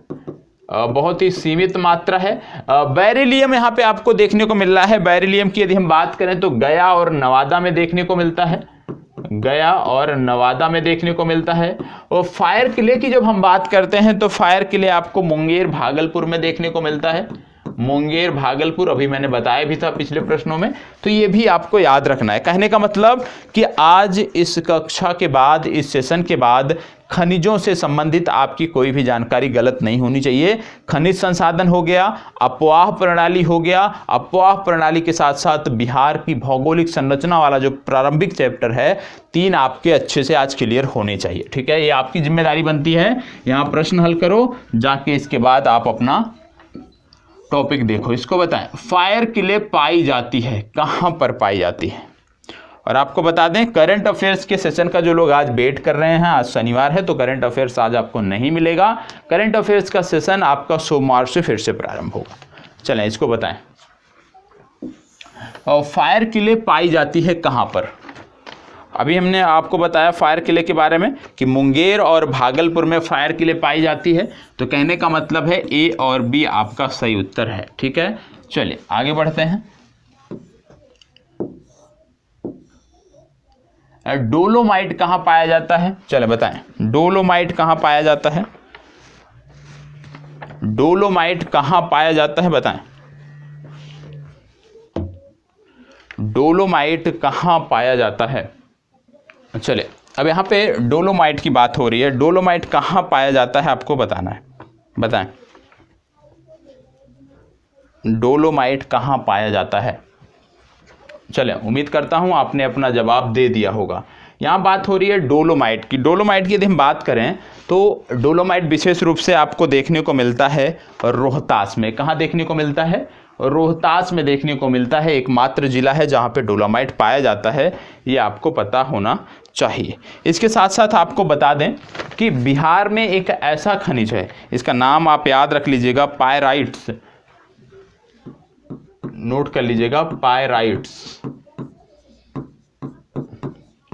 बहुत ही सीमित मात्रा है। बेरिलियम यहाँ पे आपको देखने को मिल रहा है, बेरिलियम की यदि हम बात करें तो गया और नवादा में देखने को मिलता है, गया और नवादा में देखने को मिलता है। और फायर किले की जब हम बात करते हैं तो फायर किले आपको मुंगेर भागलपुर में देखने को मिलता है, मुंगेर भागलपुर, अभी मैंने बताया भी था पिछले प्रश्नों में, तो ये भी आपको याद रखना है। कहने का मतलब कि आज इस कक्षा के बाद, इस सेशन के बाद खनिजों से संबंधित आपकी कोई भी जानकारी गलत नहीं होनी चाहिए। खनिज संसाधन हो गया, अपवाह प्रणाली हो गया, अपवाह प्रणाली के साथ साथ बिहार की भौगोलिक संरचना वाला जो प्रारंभिक चैप्टर है, 3 आपके अच्छे से आज क्लियर होने चाहिए, ठीक है। ये आपकी जिम्मेदारी बनती है, यहाँ प्रश्न हल करो, जाके इसके बाद आप अपना टॉपिक देखो, इसको बताएं। फायर किले पाई जाती है, कहां पर पाई जाती है? और आपको बता दें करंट अफेयर्स के सेशन का जो लोग आज वेट कर रहे हैं, आज शनिवार है तो करंट अफेयर्स आज आपको नहीं मिलेगा। करंट अफेयर्स का सेशन आपका सोमवार से फिर से प्रारंभ होगा। चलें इसको बताएं। और फायर किले पाई जाती है कहां पर? अभी हमने आपको बताया फायर किले के बारे में कि मुंगेर और भागलपुर में फायर किले पाई जाती है, तो कहने का मतलब है ए और बी आपका सही उत्तर है, ठीक है। चलिए आगे बढ़ते हैं। डोलोमाइट कहां पाया जाता है? चले बताएं, डोलोमाइट कहां पाया जाता है? डोलोमाइट कहां पाया जाता है बताएं। डोलोमाइट कहां पाया जाता है? चले अब यहाँ पे डोलोमाइट की बात हो रही है, डोलोमाइट कहाँ पाया जाता है आपको बताना है, बताएं। डोलोमाइट कहाँ पाया जाता है? चले उम्मीद करता हूँ आपने अपना जवाब दे दिया होगा। यहाँ बात हो रही है डोलोमाइट की। डोलोमाइट की यदि हम बात करें तो डोलोमाइट विशेष रूप से आपको देखने को मिलता है रोहतास में। कहाँ देखने को मिलता है? रोहतास में देखने को मिलता है, एकमात्र जिला है जहाँ पे डोलोमाइट पाया जाता है, ये आपको पता होना चाहिए। इसके साथ साथ आपको बता दें कि बिहार में एक ऐसा खनिज है, इसका नाम आप याद रख लीजिएगा, पायराइट्स, नोट कर लीजिएगा, पायराइट्स,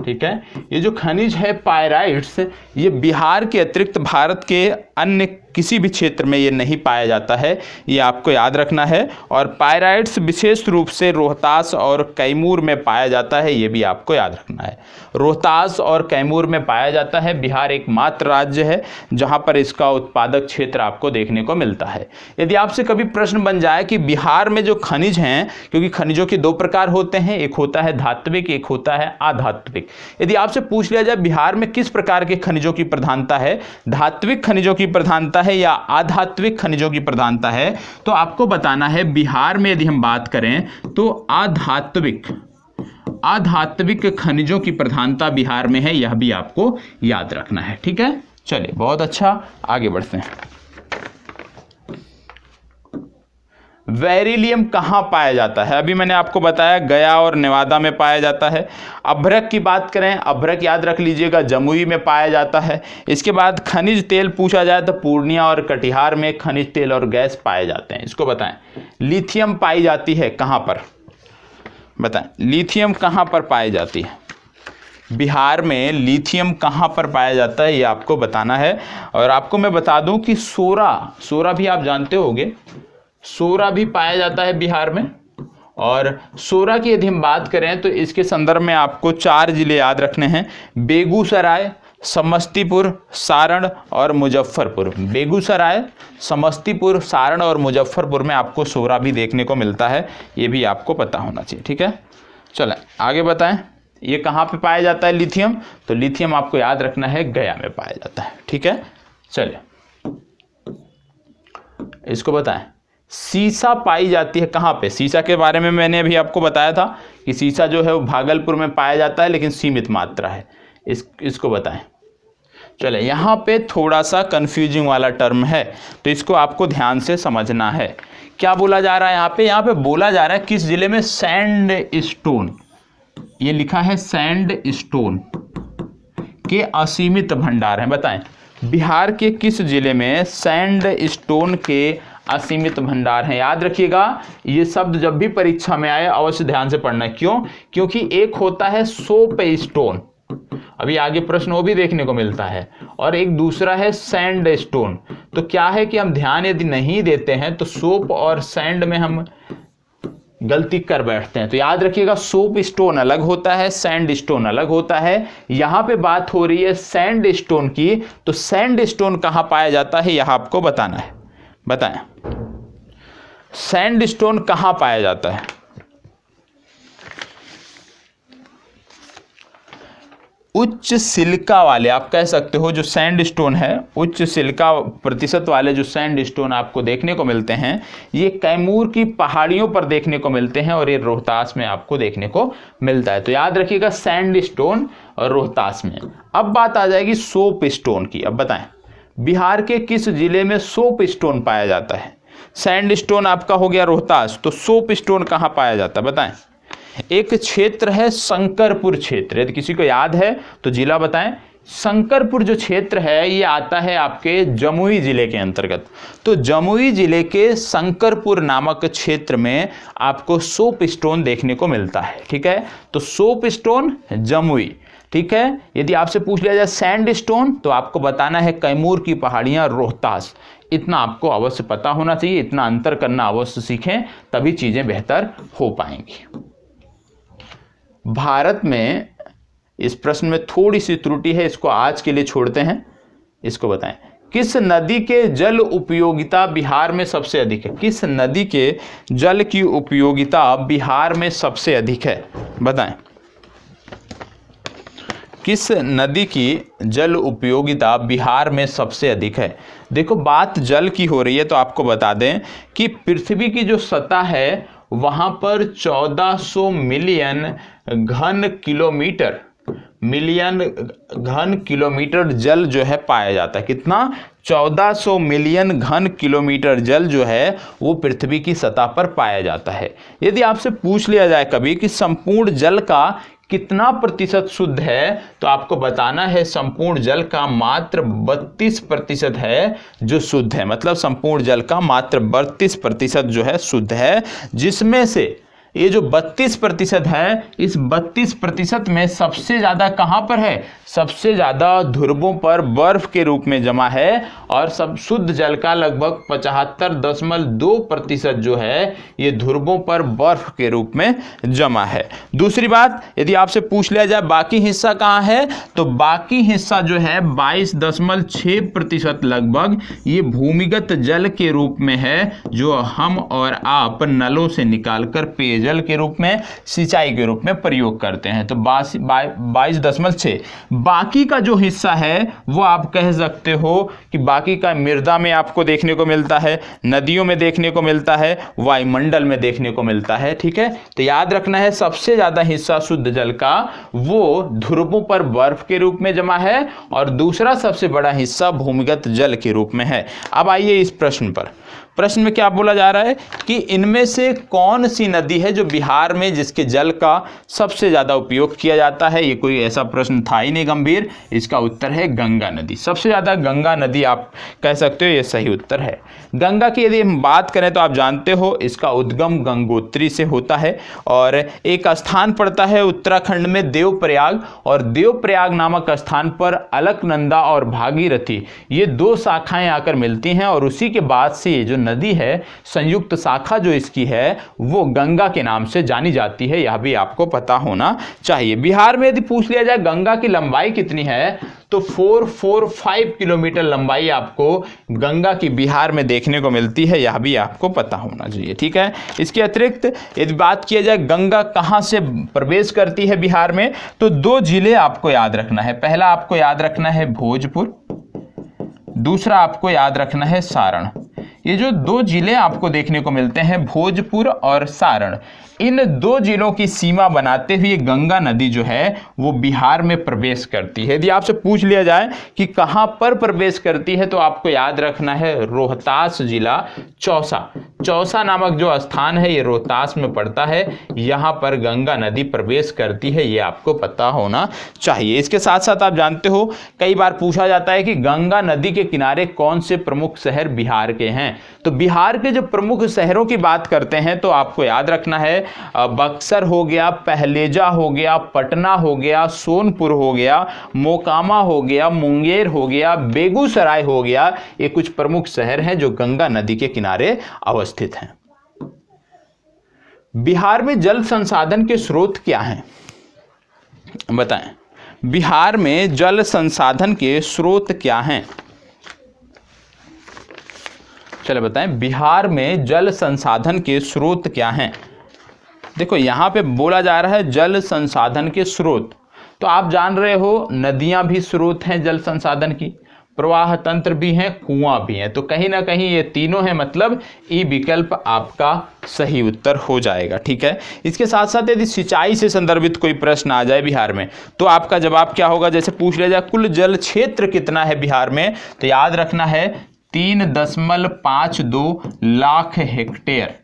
ठीक है। ये जो खनिज है पायराइट्स, ये बिहार के अतिरिक्त भारत के अन्य किसी भी क्षेत्र में ये नहीं पाया जाता है, ये आपको याद रखना है। और पायराइट्स विशेष रूप से रोहतास और कैमूर में पाया जाता है, ये भी आपको याद रखना है। रोहतास और कैमूर में पाया जाता है। बिहार एकमात्र राज्य है जहाँ पर इसका उत्पादक क्षेत्र आपको देखने को मिलता है। यदि आपसे कभी प्रश्न बन जाए कि बिहार में जो खनिज हैं, क्योंकि खनिजों के दो प्रकार होते हैं, एक होता है धात्विक, एक होता है अधात्विक। यदि आपसे पूछ लिया जाए बिहार में किस प्रकार के खनिजों की प्रधानता है, धात्विक खनिजों की प्रधानता है या आधात्विक खनिजों की प्रधानता है, तो आपको बताना है बिहार में यदि हम बात करें तो आधात्विक खनिजों की प्रधानता बिहार में है, यह भी आपको याद रखना है। ठीक है, चलिए बहुत अच्छा, आगे बढ़ते हैं। बेरिलियम कहाँ पाया जाता है? अभी मैंने आपको बताया गया और नेवादा में पाया जाता है। अभ्रक की बात करें, अभ्रक याद रख लीजिएगा जमुई में पाया जाता है। इसके बाद खनिज तेल पूछा जाए तो पूर्णिया और कटिहार में खनिज तेल और गैस पाए जाते हैं। इसको बताएं। लिथियम पाई जाती है कहाँ पर? बताएं, लिथियम कहाँ पर पाई जाती है? बिहार में लिथियम कहाँ पर पाया जाता है, ये आपको बताना है। और आपको मैं बता दूं कि सोरा भी आप जानते होंगे, सोरा भी पाया जाता है बिहार में। और सोरा की यदि हम बात करें तो इसके संदर्भ में आपको 4 जिले याद रखने हैं: बेगूसराय, समस्तीपुर, सारण और मुजफ्फरपुर। बेगूसराय, समस्तीपुर, सारण और मुजफ्फरपुर में आपको सोरा भी देखने को मिलता है, ये भी आपको पता होना चाहिए। ठीक है, चलें आगे बताएं। ये कहाँ पे पाया जाता है लिथियम? तो लिथियम आपको याद रखना है गया में पाया जाता है। ठीक है, चलिए इसको बताएं। सीसा पाई जाती है कहाँ पे? सीसा के बारे में मैंने अभी आपको बताया था कि सीसा जो है वो भागलपुर में पाया जाता है, लेकिन सीमित मात्रा है। इसको बताएं। चले, यहाँ पे थोड़ा सा कंफ्यूजिंग वाला टर्म है, तो इसको आपको ध्यान से समझना है। क्या बोला जा रहा है यहाँ पे बोला जा रहा है किस जिले में? सैंड स्टोन, ये लिखा है सैंड स्टोन के असीमित भंडार हैं। बताएं, बिहार के किस जिले में सैंड स्टोन के असीमित भंडार हैं? याद रखिएगा, ये शब्द जब भी परीक्षा में आए अवश्य ध्यान से पढ़ना है। क्यों? क्योंकि एक होता है सोप स्टोन, अभी आगे प्रश्न वो भी देखने को मिलता है, और एक दूसरा है सैंड स्टोन। तो क्या है कि हम ध्यान यदि नहीं देते हैं तो सोप और सैंड में हम गलती कर बैठते हैं। तो याद रखिएगा, सोप स्टोन अलग होता है, सैंड स्टोन अलग होता है। यहां पे बात हो रही है सैंड स्टोन की, तो सैंड स्टोन कहां पाया जाता है यह आपको बताना है। बताएं, सैंड स्टोन कहां पाया जाता है? उच्च सिलिका वाले, आप कह सकते हो, जो सैंड स्टोन है, उच्च सिलिका प्रतिशत वाले जो सैंड स्टोन आपको देखने को मिलते हैं, ये कैमूर की पहाड़ियों पर देखने को मिलते हैं और ये रोहतास में आपको देखने को मिलता है। तो याद रखिएगा सैंड स्टोन और रोहतास में। अब बात आ जाएगी सोप स्टोन की। अब बताएं, बिहार के किस जिले में सोप स्टोन पाया जाता है? सैंड स्टोन आपका हो गया रोहतास, तो सोप स्टोन कहाँ पाया जाता है? बताएं। एक क्षेत्र है शंकरपुर क्षेत्र, यदि किसी को याद है तो जिला बताएं। शंकरपुर जो क्षेत्र है ये आता है आपके जमुई जिले के अंतर्गत। तो जमुई जिले के शंकरपुर नामक क्षेत्र में आपको सोप स्टोन देखने को मिलता है। ठीक है, तो सोप स्टोन जमुई। ठीक है, यदि आपसे पूछ लिया जाए सैंड स्टोन, तो आपको बताना है कैमूर की पहाड़ियां, रोहतास। इतना आपको अवश्य पता होना चाहिए, इतना अंतर करना अवश्य सीखें, तभी चीजें बेहतर हो पाएंगी। भारत में इस प्रश्न में थोड़ी सी त्रुटि है, इसको आज के लिए छोड़ते हैं। इसको बताएं, किस नदी के जल उपयोगिता बिहार में सबसे अधिक है? किस नदी के जल की उपयोगिता बिहार में सबसे अधिक है? बताएं, किस नदी की जल उपयोगिता बिहार में सबसे अधिक है? देखो, बात जल की हो रही है तो आपको बता दें कि पृथ्वी की जो सतह है वहां पर 1400 मिलियन घन किलोमीटर जल जो है पाया जाता है। कितना? 1400 मिलियन घन किलोमीटर जल जो है वो पृथ्वी की सतह पर पाया जाता है। यदि आपसे पूछ लिया जाए कभी कि संपूर्ण जल का कितना प्रतिशत शुद्ध है, तो आपको बताना है संपूर्ण जल का मात्र 32% है जो शुद्ध है। मतलब संपूर्ण जल का मात्र 32% जो है शुद्ध है, जिसमें से ये जो 32% है, इस 32% में सबसे ज्यादा कहां पर है? सबसे ज्यादा ध्रुवों पर बर्फ के रूप में जमा है और सब शुद्ध जल का लगभग 75.2% जो है ये ध्रुवों पर बर्फ के रूप में जमा है। दूसरी बात, यदि आपसे पूछ लिया जाए बाकी हिस्सा कहां है, तो बाकी हिस्सा जो है 22.6% लगभग ये भूमिगत जल के रूप में है, जो हम और आप नलों से निकालकर पेयजल के रूप में, सिंचाई के रूप में प्रयोग करते हैं। तो 22.6। बाकी का जो हिस्सा है वो आप कह सकते हो कि बाकी का मृदा में आपको देखने को मिलता है, नदियों में देखने को मिलता है, वायुमंडल में देखने को मिलता है। ठीक है, तो याद रखना है सबसे ज्यादा हिस्सा शुद्ध जल का वो ध्रुवों पर बर्फ के रूप में जमा है और दूसरा सबसे बड़ा हिस्सा भूमिगत जल के रूप में है। अब आइए इस प्रश्न पर। प्रश्न में क्या बोला जा रहा है कि इनमें से कौन सी नदी है जो बिहार में जिसके जल का सबसे ज्यादा उपयोग किया जाता है? ये कोई ऐसा प्रश्न था ही नहीं गंभीर। इसका उत्तर है गंगा नदी। सबसे ज्यादा गंगा नदी आप कह सकते हो, ये सही उत्तर है। गंगा की यदि हम बात करें तो आप जानते हो इसका उद्गम गंगोत्री से होता है और एक स्थान पड़ता है उत्तराखंड में देवप्रयाग, और देवप्रयाग नामक स्थान पर अलकनंदा और भागीरथी ये दो शाखाएं आकर मिलती हैं और उसी के बाद से ये जो नदी है संयुक्त शाखा जो इसकी है वो गंगा के नाम से जानी जाती है। यह भी आपको पता होना चाहिए। बिहार में यदि पूछ लिया जाए गंगा की लंबाई कितनी है, तो 445 किलोमीटर लंबाई आपको गंगा की बिहार में देखने को मिलती है। यह भी आपको पता होना चाहिए। ठीक है, इसके अतिरिक्त यदि बात किया जाए गंगा कहां से प्रवेश करती है बिहार में, तो दो जिले आपको याद रखना है। पहला आपको याद रखना है भोजपुर, दूसरा आपको याद रखना है सारण। ये जो दो जिले आपको देखने को मिलते हैं भोजपुर और सारण, इन दो जिलों की सीमा बनाते हुए गंगा नदी जो है वो बिहार में प्रवेश करती है। यदि आपसे पूछ लिया जाए कि कहां पर प्रवेश करती है, तो आपको याद रखना है रोहतास जिला, चौसा नामक जो स्थान है ये रोहतास में पड़ता है। यहां पर गंगा नदी प्रवेश करती है, ये आपको पता होना चाहिए। इसके साथ साथ आप जानते हो कई बार पूछा जाता है कि गंगा नदी के किनारे कौन से प्रमुख शहर बिहार के हैं। तो बिहार के जो प्रमुख शहरों की बात करते हैं तो आपको याद रखना है बक्सर हो गया, पहलेजा हो गया, पटना हो गया, सोनपुर हो गया, मोकामा हो गया, मुंगेर हो गया, बेगूसराय हो गया। ये कुछ प्रमुख शहर हैं जो गंगा नदी के किनारे अवस्थित हैं। बिहार में जल संसाधन के स्रोत क्या हैं, बताएं। बिहार में जल संसाधन के स्रोत क्या हैं? चलो बताएं, बिहार में जल संसाधन के स्रोत क्या हैं? देखो यहां पे बोला जा रहा है जल संसाधन के स्रोत, तो आप जान रहे हो नदियां भी स्रोत हैं जल संसाधन की, प्रवाह तंत्र भी हैं, कुआं भी हैं। तो कहीं ना कहीं ये तीनों हैं, मतलब ई विकल्प आपका सही उत्तर हो जाएगा। ठीक है, इसके साथ साथ यदि सिंचाई से संदर्भित कोई प्रश्न आ जाए बिहार में, तो आपका जवाब क्या होगा? जैसे पूछ लिया जाए कुल जल क्षेत्र कितना है बिहार में, तो याद रखना है 3.52 लाख हेक्टेयर।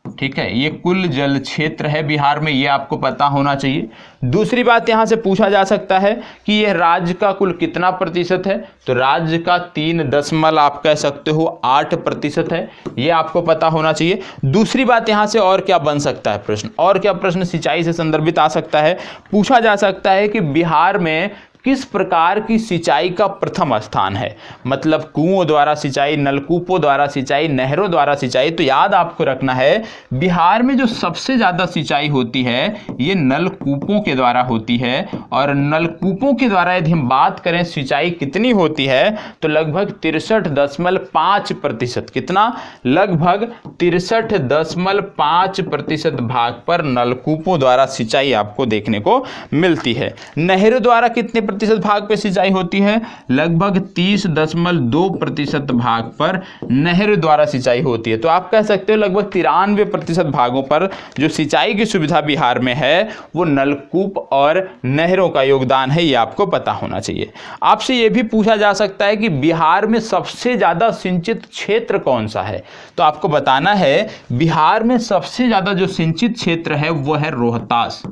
ठीक है, ये कुल जल क्षेत्र है बिहार में, ये आपको पता होना चाहिए। दूसरी बात यहां से पूछा जा सकता है कि यह राज्य का कुल कितना प्रतिशत है, तो राज्य का 3 आप कह सकते हो 8% है, ये आपको पता होना चाहिए। दूसरी बात यहां से और क्या बन सकता है प्रश्न, और क्या प्रश्न सिंचाई से संदर्भित आ सकता है? पूछा जा सकता है कि बिहार में किस प्रकार की सिंचाई का प्रथम स्थान है, मतलब कुओं द्वारा सिंचाई, नलकूपों द्वारा सिंचाई, नहरों द्वारा सिंचाई। तो याद आपको रखना है बिहार में जो सबसे ज्यादा सिंचाई होती है ये नलकूपों के द्वारा होती है, और नलकूपों के द्वारा यदि हम बात करें सिंचाई कितनी होती है, तो लगभग 63.5%। कितना? लगभग 63.5% भाग पर नलकूपों द्वारा सिंचाई आपको देखने को मिलती है। नहरों द्वारा कितने प्रतिशत भाग पे सिंचाई होती है? लगभग 30.2% भाग पर नहर द्वारा सिंचाई होती है। तो आप कह सकते हो लगभग 93% भागों पर जो सिंचाई की सुविधा बिहार में है वो नलकूप और नहरों का योगदान है, ये आपको पता होना चाहिए। आपसे ये भी पूछा जा सकता है कि बिहार में सबसे ज्यादा सिंचित क्षेत्र कौन सा है, तो आपको बताना है बिहार में सबसे ज्यादा जो सिंचित क्षेत्र है वो है रोहतास।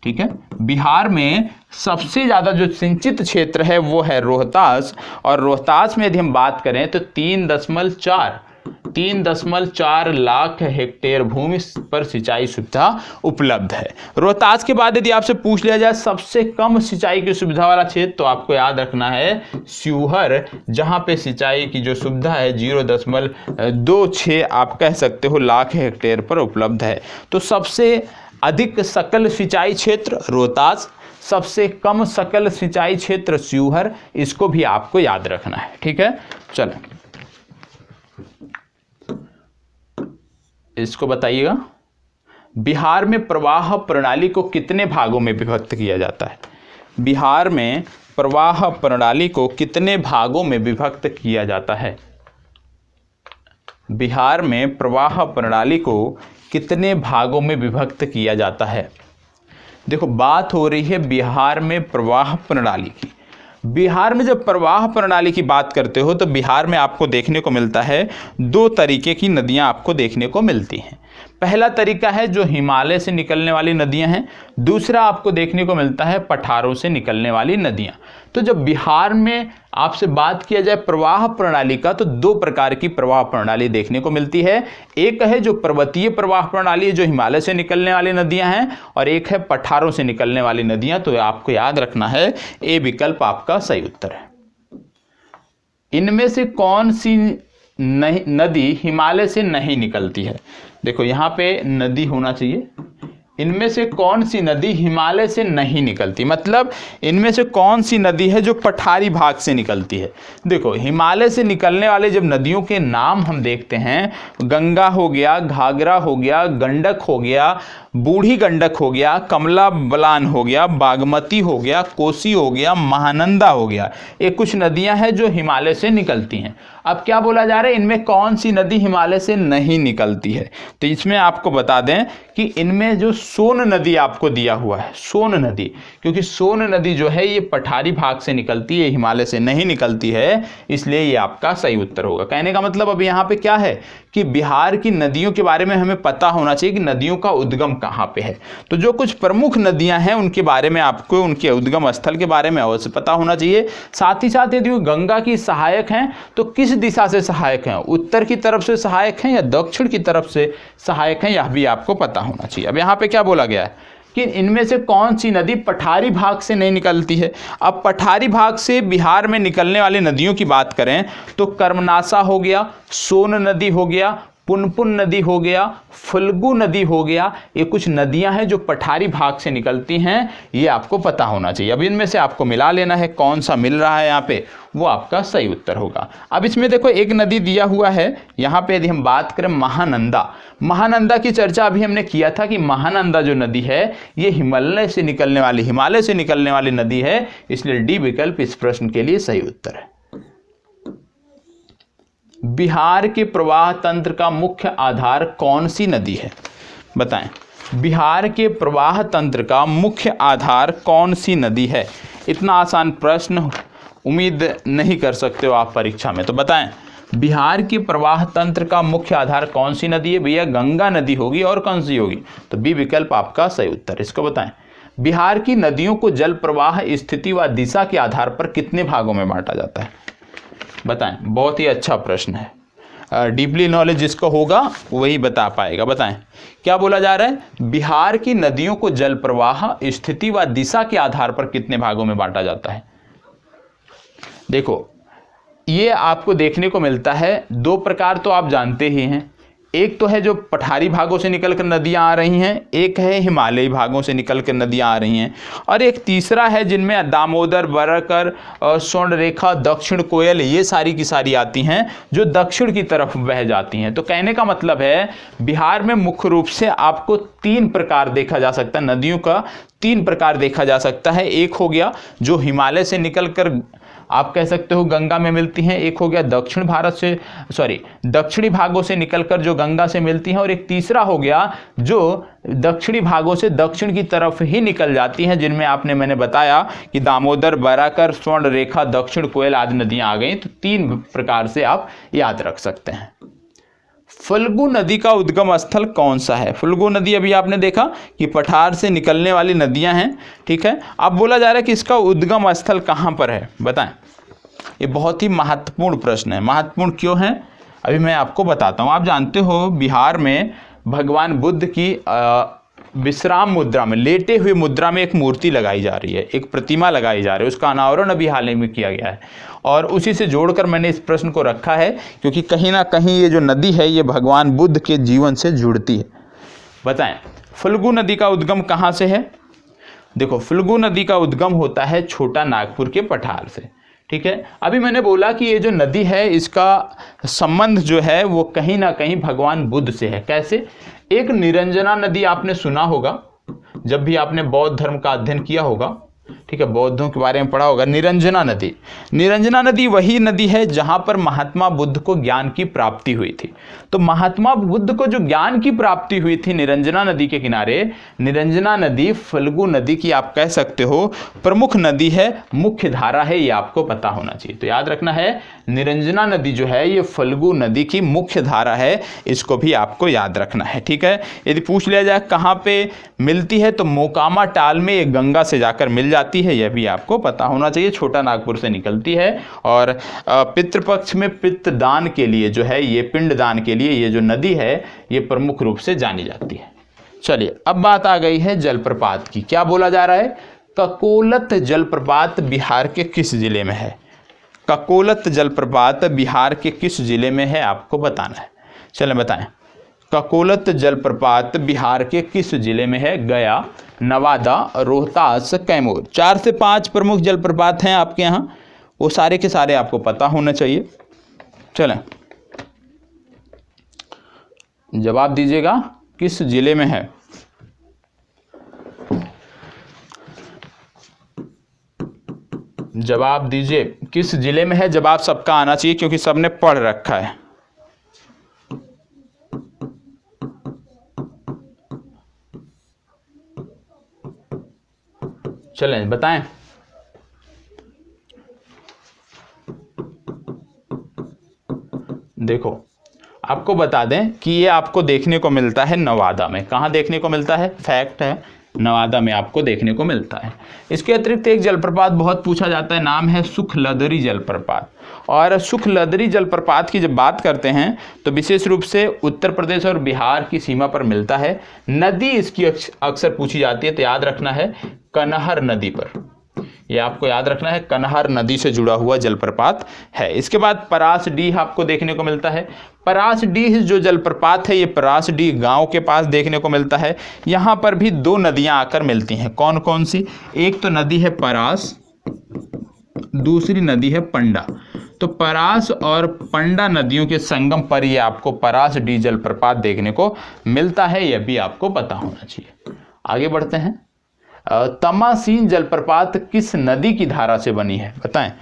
ठीक है, बिहार में सबसे ज्यादा जो सिंचित क्षेत्र है वो है रोहतास, और रोहतास में यदि हम बात करें तो 3.4 3.4 लाख हेक्टेयर भूमि पर सिंचाई सुविधा उपलब्ध है। रोहतास के बाद यदि आपसे पूछ लिया जाए सबसे कम सिंचाई की सुविधा वाला क्षेत्र, तो आपको याद रखना है शिवहर, जहां पे सिंचाई की जो सुविधा है 0.26 आप कह सकते हो लाख हेक्टेयर पर उपलब्ध है। तो सबसे अधिक सकल सिंचाई क्षेत्र रोहतास, सबसे कम सकल सिंचाई क्षेत्र शिवहर, इसको भी आपको याद रखना है। ठीक है, चलो इसको बताइएगा। बिहार में प्रवाह प्रणाली को कितने भागों में विभक्त किया जाता है? बिहार में प्रवाह प्रणाली को कितने भागों में विभक्त किया जाता है? बिहार में प्रवाह प्रणाली को कितने भागों में विभक्त किया जाता है? देखो, बात हो रही है बिहार में प्रवाह प्रणाली की। बिहार में जब प्रवाह प्रणाली की बात करते हो तो बिहार में आपको देखने को मिलता है 2 तरीके की नदियां आपको देखने को मिलती हैं। पहला तरीका है जो हिमालय से निकलने वाली नदियां हैं, दूसरा आपको देखने को मिलता है पठारों से निकलने वाली नदियां। तो जब बिहार में आपसे बात किया जाए प्रवाह प्रणाली का, तो 2 प्रकार की प्रवाह प्रणाली देखने को मिलती है। एक है जो पर्वतीय प्रवाह प्रणाली जो हिमालय से निकलने वाली नदियां हैं, और एक है पठारों से निकलने वाली नदियां। तो आपको याद रखना है ए विकल्प आपका सही उत्तर है। इनमें से कौन सी नदी हिमालय से नहीं निकलती है? देखो यहाँ पे नदी होना चाहिए। इनमें से कौन सी नदी हिमालय से नहीं निकलती, मतलब इनमें से कौन सी नदी है जो पठारी भाग से निकलती है? देखो, हिमालय से निकलने वाले जब नदियों के नाम हम देखते हैं, गंगा हो गया, घाघरा हो गया, गंडक हो गया, बूढ़ी गंडक हो गया, कमला बलान हो गया, बागमती हो गया, कोसी हो गया, महानंदा हो गया, ये कुछ नदियां हैं जो हिमालय से निकलती हैं। अब क्या बोला जा रहा है, इनमें कौन सी नदी हिमालय से नहीं निकलती है? तो इसमें आपको बता दें कि इनमें जो सोन नदी आपको दिया हुआ है, सोन नदी, क्योंकि सोन नदी जो है ये पठारी भाग से निकलती है, हिमालय से नहीं निकलती है, इसलिए ये आपका सही उत्तर होगा। कहने का मतलब अब यहाँ पे क्या है कि बिहार की नदियों के बारे में हमें पता होना चाहिए कि नदियों का उद्गम कहाँ पे है। तो जो कुछ प्रमुख नदियां हैं उनके बारे में आपको, उनके उद्गम स्थल के बारे में अवश्य पता होना चाहिए। साथ ही साथ यदि वो गंगा की सहायक हैं तो किस दिशा से सहायक हैं, उत्तर की तरफ से सहायक हैं या दक्षिण की तरफ से सहायक हैं, यह भी आपको पता होना चाहिए। अब यहाँ पे क्या बोला गया है कि इनमें से कौन सी नदी पठारी भाग से नहीं निकलती है? अब पठारी भाग से बिहार में निकलने वाली नदियों की बात करें तो कर्मनासा हो गया, सोन नदी हो गया, पुनपुन नदी हो गया, फल्गु नदी हो गया, ये कुछ नदियां हैं जो पठारी भाग से निकलती हैं, ये आपको पता होना चाहिए। अब इनमें से आपको मिला लेना है, कौन सा मिल रहा है यहाँ पे, वो आपका सही उत्तर होगा। अब इसमें देखो एक नदी दिया हुआ है यहाँ पे, यदि हम बात करें महानंदा, महानंदा की चर्चा अभी हमने किया था कि महानंदा जो नदी है ये हिमालय से निकलने वाली नदी है, इसलिए डी विकल्प इस प्रश्न के लिए सही उत्तर है। बिहार के प्रवाह तंत्र का मुख्य आधार कौन सी नदी है? बताएं, बिहार के प्रवाह तंत्र का मुख्य आधार कौन सी नदी है? इतना आसान प्रश्न उम्मीद नहीं कर सकते हो आप परीक्षा में। तो बताएं, बिहार के प्रवाह तंत्र का मुख्य आधार कौन सी नदी है? भैया गंगा नदी होगी, और कौन सी होगी? तो बी विकल्प आपका सही उत्तर। इसको बताएं, बिहार की नदियों को जल प्रवाह स्थिति व दिशा के आधार पर कितने भागों में बांटा जाता है? बताएं, बहुत ही अच्छा प्रश्न है। डीपली नॉलेज जिसको होगा वही बता पाएगा। बताएं, क्या बोला जा रहा है? बिहार की नदियों को जल प्रवाह स्थिति व दिशा के आधार पर कितने भागों में बांटा जाता है? देखो, ये आपको देखने को मिलता है 2 प्रकार, तो आप जानते ही हैं। एक तो है जो पठारी भागों से निकलकर नदियां आ रही हैं, एक है हिमालयी भागों से निकलकर नदियां आ रही हैं, और एक तीसरा है जिनमें दामोदर, बरकर और स्वर्णरेखा, दक्षिण कोयल, ये सारी की सारी आती हैं जो दक्षिण की तरफ बह जाती हैं। तो कहने का मतलब है बिहार में मुख्य रूप से आपको 3 प्रकार देखा जा सकता है, नदियों का 3 प्रकार देखा जा सकता है। एक हो गया जो हिमालय से निकलकर आप कह सकते हो गंगा में मिलती हैं, एक हो गया दक्षिणी भागों से निकलकर जो गंगा से मिलती हैं, और एक तीसरा हो गया जो दक्षिणी भागों से दक्षिण की तरफ ही निकल जाती हैं, जिनमें मैंने बताया कि दामोदर, बराकर, स्वर्णरेखा, दक्षिण कोयल आदि नदियां आ गई। तो 3 प्रकार से आप याद रख सकते हैं। फल्गु नदी का उद्गम स्थल कौन सा है? फल्गु नदी अभी आपने देखा कि पठार से निकलने वाली नदियां हैं, ठीक है। अब बोला जा रहा है कि इसका उद्गम स्थल कहां पर है? बताएं, ये बहुत ही महत्वपूर्ण प्रश्न है। महत्वपूर्ण क्यों है? अभी मैं आपको बताता हूँ। आप जानते हो बिहार में भगवान बुद्ध की विश्राम मुद्रा में, लेटे हुए मुद्रा में एक मूर्ति लगाई जा रही है, एक प्रतिमा लगाई जा रही है। उसका अनावरण अभी हाल ही में किया गया है और उसी से जोड़कर मैंने इस प्रश्न को रखा है, क्योंकि कहीं ना कहीं ये जो नदी है ये भगवान बुद्ध के जीवन से जुड़ती है। बताएं, फल्गु नदी का उद्गम कहाँ से है? देखो, फल्गु नदी का उद्गम होता है छोटा नागपुर के पठार से। ठीक है, अभी मैंने बोला कि ये जो नदी है इसका संबंध जो है वो कहीं ना कहीं भगवान बुद्ध से है। कैसे? एक निरंजना नदी आपने सुना होगा, जब भी आपने बौद्ध धर्म का अध्ययन किया होगा, ठीक है, बौद्धों के बारे में पढ़ा होगा। निरंजना नदी, निरंजना नदी वही नदी है जहां पर महात्मा बुद्ध को ज्ञान की प्राप्ति हुई थी। तो महात्मा बुद्ध को जो ज्ञान की प्राप्ति हुई थी निरंजना नदी के किनारे, निरंजना नदी फल्गु नदी की आप कह सकते हो प्रमुख नदी है, मुख्य धारा है, ये आपको पता होना चाहिए। तो याद रखना है, निरंजना नदी जो है ये फल्गु नदी की मुख्य धारा है, इसको भी आपको याद रखना है। ठीक है, यदि पूछ लिया जाए कहाँ पे मिलती है तो मोकामा टाल में ये गंगा से जाकर मिल जाती है, यह भी आपको पता होना चाहिए। छोटा नागपुर से निकलती है और पितृपक्ष में पितृदान के लिए जो है, ये पिंडदान के लिए ये जो नदी है ये प्रमुख रूप से जानी जाती है। चलिए, अब बात आ गई है जलप्रपात की। क्या बोला जा रहा है? ककोलत जलप्रपात बिहार के किस जिले में है? ककोलत जलप्रपात बिहार के किस जिले में है आपको बताना है। चलें बताएं, ककोलत जलप्रपात बिहार के किस जिले में है? गया, नवादा, रोहतास, कैमूर। 4 से 5 प्रमुख जलप्रपात हैं आपके यहाँ, वो सारे के सारे आपको पता होना चाहिए। चलें, जवाब दीजिएगा, किस जिले में है? जवाब दीजिए, किस जिले में है? जवाब सबका आना चाहिए क्योंकि सबने पढ़ रखा है। चलें बताएं। देखो, आपको बता दें कि ये आपको देखने को मिलता है नवादा में। कहाँ देखने को मिलता है? फैक्ट है, नवादा में आपको देखने को मिलता है। इसके अतिरिक्त एक जलप्रपात बहुत पूछा जाता है, नाम है सुखलदरी जलप्रपात। और सुखलदरी जलप्रपात की जब बात करते हैं तो विशेष रूप से उत्तर प्रदेश और बिहार की सीमा पर मिलता है। नदी इसकी अक्सर पूछी जाती है, तो याद रखना है कनहर नदी पर, ये आपको याद रखना है, कनहर नदी से जुड़ा हुआ जलप्रपात है। इसके बाद परासडीह आपको देखने को मिलता है। परासडीह जो जलप्रपात है ये परासडीह गांव के पास देखने को मिलता है। यहाँ पर भी 2 नदियां आकर मिलती हैं। कौन कौन सी? एक तो नदी है परास, दूसरी नदी है पंडा। तो परास और पंडा नदियों के संगम पर ये आपको परासडीह जलप्रपात देखने को मिलता है, यह भी आपको पता होना चाहिए। आगे बढ़ते हैं। तमासीन जलप्रपात किस नदी की धारा से बनी है? बताएं।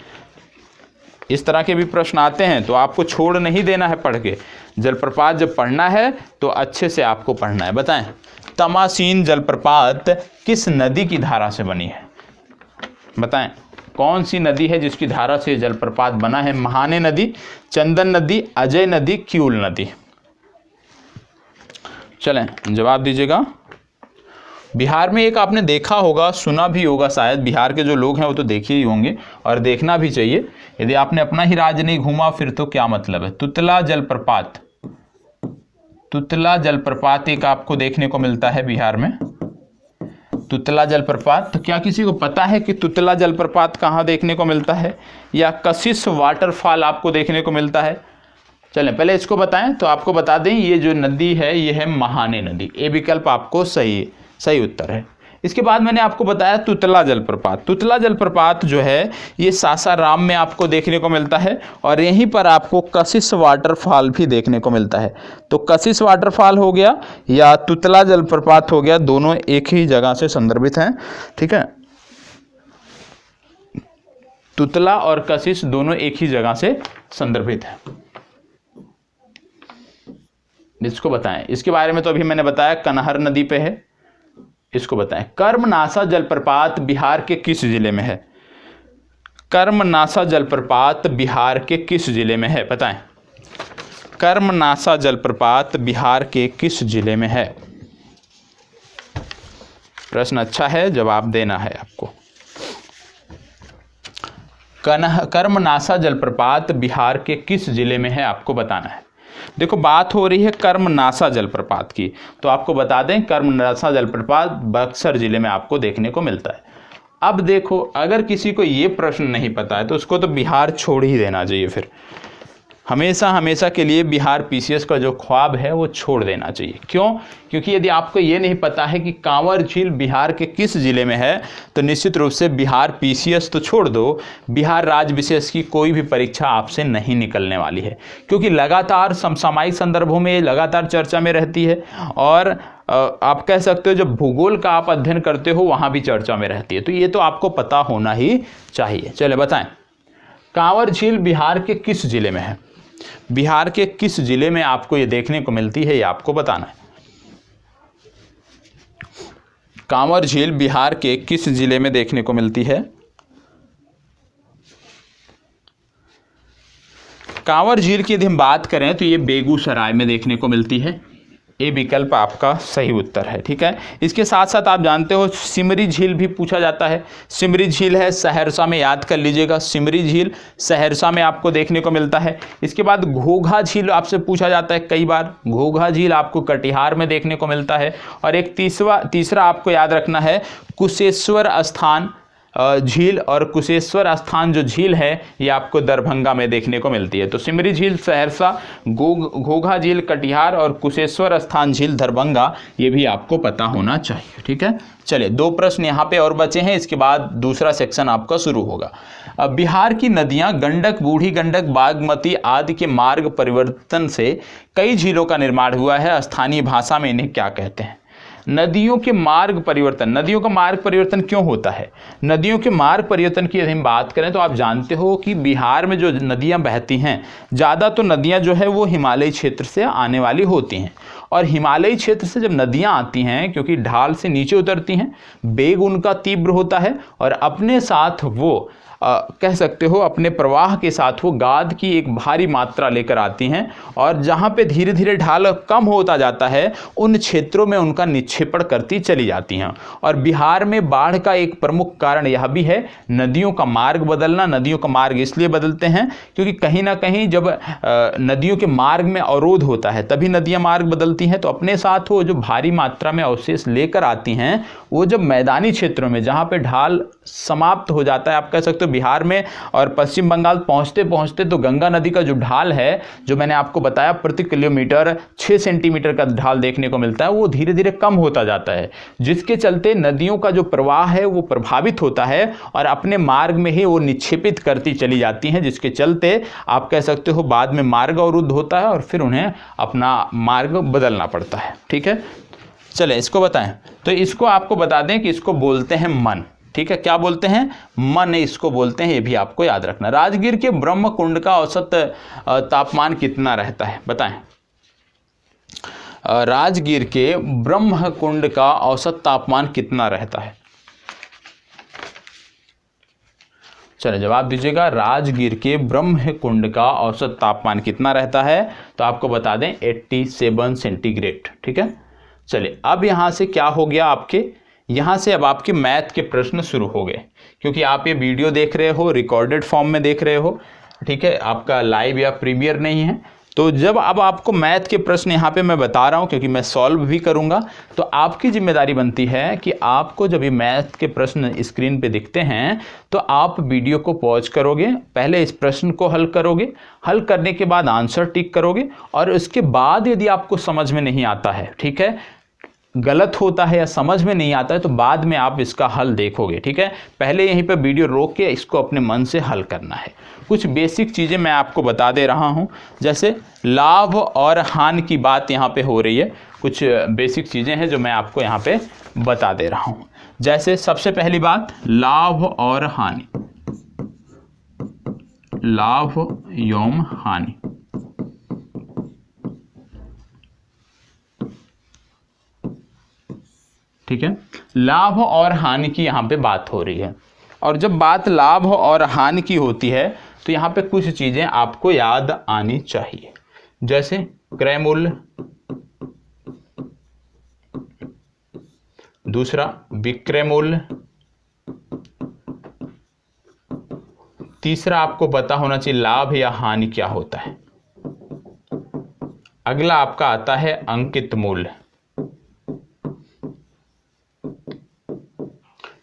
इस तरह के भी प्रश्न आते हैं तो आपको छोड़ नहीं देना है पढ़ के। जलप्रपात जब पढ़ना है तो अच्छे से आपको पढ़ना है। बताएं, तमासीन जलप्रपात किस नदी की धारा से बनी है? बताएं, कौन सी नदी है जिसकी धारा से जलप्रपात बना है? महाने नदी, चंदन नदी, अजय नदी, क्यूल नदी। चलें जवाब दीजिएगा। बिहार में एक आपने देखा होगा, सुना भी होगा शायद, बिहार के जो लोग हैं वो तो देखे ही होंगे और देखना भी चाहिए। यदि आपने अपना ही राज्य नहीं घूमा फिर तो क्या मतलब है। तुतला जलप्रपात, तुतला जलप्रपात एक आपको देखने को मिलता है बिहार में। तुतला जलप्रपात, तो क्या किसी को पता है कि तुतला जलप्रपात कहाँ देखने को मिलता है? या कशिश वाटरफॉल आपको देखने को मिलता है? चलें पहले इसको बताएं तो आपको बता दें, ये जो नदी है ये है महाने नदी। ए विकल्प आपको सही उत्तर है। इसके बाद मैंने आपको बताया तुतला जलप्रपात। तुतला जलप्रपात जो है ये सासाराम में आपको देखने को मिलता है और यहीं पर आपको कशिश वाटरफॉल भी देखने को मिलता है। तो कशिश वाटरफॉल हो गया या तुतला जलप्रपात हो गया, दोनों एक ही जगह से संदर्भित हैं। ठीक है, तुतला और कशिश दोनों एक ही जगह से संदर्भित हैं। इसको बताएं। इसके बारे में तो अभी मैंने बताया कनहर नदी पे है। इसको बताएं, कर्मनासा जलप्रपात बिहार के किस जिले में है? कर्मनासा जलप्रपात बिहार के किस जिले में है? बताएं, कर्मनासा जलप्रपात बिहार के किस जिले में है? प्रश्न अच्छा है, जवाब देना है आपको। कर्मनासा जलप्रपात बिहार के किस जिले में है आपको बताना है। देखो बात हो रही है कर्मनासा जलप्रपात की, तो आपको बता दें कर्मनासा जलप्रपात बक्सर जिले में आपको देखने को मिलता है। अब देखो अगर किसी को ये प्रश्न नहीं पता है तो उसको तो बिहार छोड़ ही देना चाहिए, फिर हमेशा हमेशा के लिए बिहार पीसीएस का जो ख्वाब है वो छोड़ देना चाहिए। क्यों? क्योंकि यदि आपको ये नहीं पता है कि कांवर झील बिहार के किस जिले में है तो निश्चित रूप से बिहार पीसीएस तो छोड़ दो, बिहार राज्य विशेष की कोई भी परीक्षा आपसे नहीं निकलने वाली है, क्योंकि लगातार समसामयिक संदर्भों में लगातार चर्चा में रहती है और आप कह सकते हो जब भूगोल का आप अध्ययन करते हो वहाँ भी चर्चा में रहती है, तो ये तो आपको पता होना ही चाहिए। चले बताएं, कांवर झील बिहार के किस जिले में है? बिहार के किस जिले में आपको ये देखने को मिलती है, ये आपको बताना है। कांवर झील बिहार के किस जिले में देखने को मिलती है? कांवर झील की यदि हम बात करें तो ये बेगूसराय में देखने को मिलती है। ये विकल्प आपका सही उत्तर है। ठीक है, इसके साथ साथ आप जानते हो सिमरी झील भी पूछा जाता है। सिमरी झील है सहरसा में, याद कर लीजिएगा, सिमरी झील सहरसा में आपको देखने को मिलता है। इसके बाद घोघा झील आपसे पूछा जाता है कई बार, घोघा झील आपको कटिहार में देखने को मिलता है। और एक तीसरा आपको याद रखना है कुशेश्वर स्थान झील, और कुशेश्वर स्थान जो झील है ये आपको दरभंगा में देखने को मिलती है। तो सिमरी झील सहरसा, घोघा झील कटिहार और कुशेश्वर स्थान झील दरभंगा, ये भी आपको पता होना चाहिए। ठीक है, चलिए 2 प्रश्न यहाँ पे और बचे हैं, इसके बाद दूसरा सेक्शन आपका शुरू होगा। अब बिहार की नदियाँ गंडक, बूढ़ी गंडक, बागमती आदि के मार्ग परिवर्तन से कई झीलों का निर्माण हुआ है, स्थानीय भाषा में इन्हें क्या कहते हैं? नदियों के मार्ग परिवर्तन, नदियों का मार्ग परिवर्तन क्यों होता है? नदियों के मार्ग परिवर्तन की यदि हम बात करें तो आप जानते हो कि बिहार में जो नदियां बहती हैं, ज़्यादा तो नदियां जो है वो हिमालयी क्षेत्र से आने वाली होती हैं। और हिमालयी क्षेत्र से जब नदियां आती हैं, क्योंकि ढाल से नीचे उतरती हैं, बेग उनका तीव्र होता है और अपने साथ वो कह सकते हो अपने प्रवाह के साथ वो गाद की एक भारी मात्रा लेकर आती हैं, और जहाँ पे धीरे धीरे ढाल कम होता जाता है उन क्षेत्रों में उनका निक्षेपण करती चली जाती हैं। और बिहार में बाढ़ का एक प्रमुख कारण यह भी है नदियों का मार्ग बदलना। नदियों का मार्ग इसलिए बदलते हैं क्योंकि कहीं ना कहीं जब नदियों के मार्ग में अवरोध होता है तभी नदियाँ मार्ग बदलती हैं। तो अपने साथ वो जो भारी मात्रा में अवशेष लेकर आती हैं, वो जब मैदानी क्षेत्रों में जहाँ पे ढाल समाप्त हो जाता है, आप कह सकते हो बिहार में और पश्चिम बंगाल पहुंचते पहुंचते तो गंगा नदी का जो ढाल है, जो मैंने आपको बताया प्रति किलोमीटर 6 सेंटीमीटर का ढाल देखने को मिलता है, वो धीरे धीरे कम होता जाता है, जिसके चलते नदियों का जो प्रवाह है वो प्रभावित होता है और अपने मार्ग में ही वो निक्षेपित करती चली जाती हैं, जिसके चलते आप कह सकते हो बाद में मार्ग अवरुद्ध होता है और फिर उन्हें अपना मार्ग बदलना पड़ता है। ठीक है, चले इसको बताएं। तो इसको आपको बता दें कि इसको बोलते हैं मन। ठीक है, क्या बोलते हैं? मन इसको बोलते हैं, ये भी आपको याद रखना। राजगीर के ब्रह्म कुंड का औसत तापमान कितना रहता है, बताएं। राजगीर के ब्रह्म कुंड का औसत तापमान कितना रहता है? चलिए जवाब दीजिएगा। राजगीर के ब्रह्म कुंड का औसत तापमान कितना रहता है? तो आपको बता दें 87 सेंटीग्रेड। ठीक है, चलिए अब यहाँ से क्या हो गया, आपके यहाँ से अब आपके मैथ के प्रश्न शुरू हो गए, क्योंकि आप ये वीडियो देख रहे हो रिकॉर्डेड फॉर्म में देख रहे हो। ठीक है, आपका लाइव या प्रीमियर नहीं है। तो जब अब आपको मैथ के प्रश्न यहाँ पे मैं बता रहा हूँ, क्योंकि मैं सॉल्व भी करूँगा, तो आपकी जिम्मेदारी बनती है कि आपको जब ये मैथ के प्रश्न स्क्रीन पे दिखते हैं तो आप वीडियो को पॉज करोगे, पहले इस प्रश्न को हल करोगे, हल करने के बाद आंसर टिक करोगे, और उसके बाद यदि आपको समझ में नहीं आता है, ठीक है, गलत होता है या समझ में नहीं आता है, तो बाद में आप इसका हल देखोगे। ठीक है, पहले यहीं पर वीडियो रोक के इसको अपने मन से हल करना है। कुछ बेसिक चीज़ें मैं आपको बता दे रहा हूं, जैसे लाभ और हानि की बात यहाँ पे हो रही है। कुछ बेसिक चीज़ें हैं जो मैं आपको यहाँ पे बता दे रहा हूं। जैसे सबसे पहली बात, लाभ और हानि, लाभ एवं हानि। ठीक है, लाभ और हानि की यहाँ पे बात हो रही है, और जब बात लाभ और हानि की होती है तो यहाँ पे कुछ चीज़ें आपको याद आनी चाहिए, जैसे क्रय मूल्य, दूसरा विक्रय मूल्य, तीसरा आपको पता होना चाहिए लाभ या हानि क्या होता है, अगला आपका आता है अंकित मूल्य।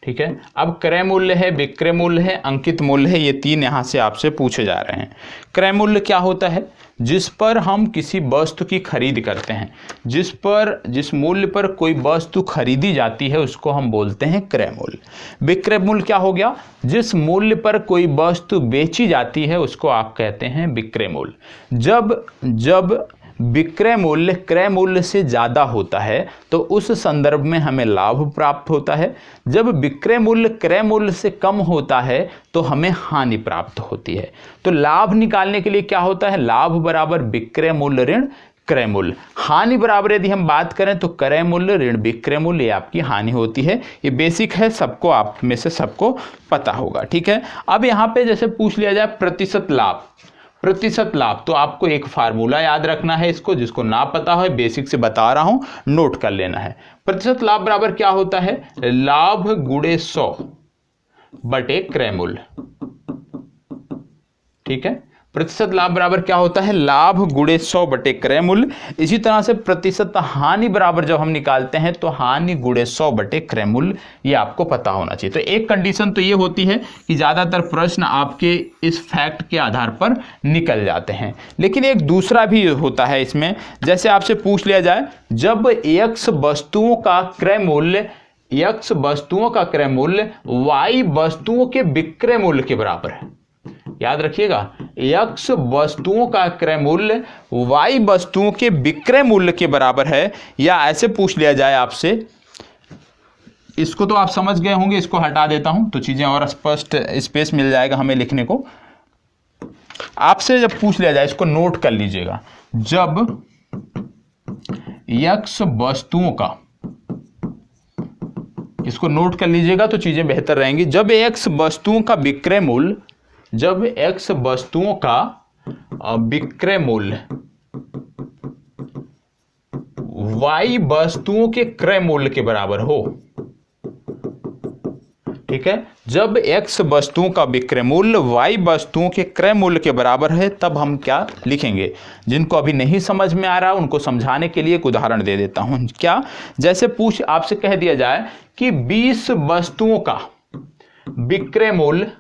ठीक है, अब क्रय मूल्य है, विक्रय मूल्य है, अंकित मूल्य है, ये तीन यहां से आपसे पूछे जा रहे हैं। क्रय मूल्य क्या होता है? जिस पर हम किसी वस्तु की खरीद करते हैं, जिस मूल्य पर कोई वस्तु खरीदी जाती है उसको हम बोलते हैं क्रय मूल्य। विक्रय मूल्य क्या हो गया? जिस मूल्य पर कोई वस्तु बेची जाती है उसको आप कहते हैं विक्रय मूल्य। जब विक्रय मूल्य क्रय मूल्य से ज़्यादा होता है तो उस संदर्भ में हमें लाभ प्राप्त होता है। जब विक्रय मूल्य क्रय मूल्य से कम होता है तो हमें हानि प्राप्त होती है। तो लाभ निकालने के लिए क्या होता है? लाभ बराबर विक्रय मूल्य ऋण क्रय मूल्य। हानि बराबर यदि हम बात करें तो क्रय मूल्य ऋण विक्रय मूल्य, आपकी हानि होती है। ये बेसिक है, सबको आप में से सबको पता होगा। ठीक है, अब यहाँ पे जैसे पूछ लिया जाए प्रतिशत लाभ, प्रतिशत लाभ, तो आपको एक फार्मूला याद रखना है इसको, जिसको ना पता हो बेसिक से बता रहा हूं, नोट कर लेना है। प्रतिशत लाभ बराबर क्या होता है? लाभ गुणे 100 बटे क्रय मूल्य। ठीक है, प्रतिशत लाभ बराबर क्या होता है? लाभ गुणे 100 बटे क्रय मूल्य। इसी तरह से प्रतिशत हानि बराबर जब हम निकालते हैं तो हानि गुणे 100 बटे क्रय मूल्य, ये आपको पता होना चाहिए। तो एक कंडीशन तो ये होती है कि ज़्यादातर प्रश्न आपके इस फैक्ट के आधार पर निकल जाते हैं, लेकिन एक दूसरा भी होता है इसमें। जैसे आपसे पूछ लिया जाए जब x वस्तुओं का क्रय मूल्य y वस्तुओं के विक्रय मूल्य के बराबर है। याद रखिएगा, x वस्तुओं का क्रय मूल्य y वस्तुओं के विक्रय मूल्य के बराबर है। या ऐसे पूछ लिया जाए आपसे, इसको तो आप समझ गए होंगे, इसको हटा देता हूं तो चीजें और स्पष्ट स्पेस मिल जाएगा हमें लिखने को। आपसे जब पूछ लिया जाए, इसको नोट कर लीजिएगा, जब x वस्तुओं का, इसको नोट कर लीजिएगा तो चीजें बेहतर रहेंगी। जब x वस्तुओं का विक्रय मूल्य, जब x वस्तुओं का विक्रय मूल्य y वस्तुओं के क्रय मूल्य के बराबर हो। ठीक है, जब x वस्तुओं का विक्रय मूल्य y वस्तुओं के क्रय मूल्य के बराबर है तब हम क्या लिखेंगे? जिनको अभी नहीं समझ में आ रहा उनको समझाने के लिए एक उदाहरण दे देता हूं। क्या? जैसे आपसे कह दिया जाए कि 20 वस्तुओं का विक्रय मूल्य,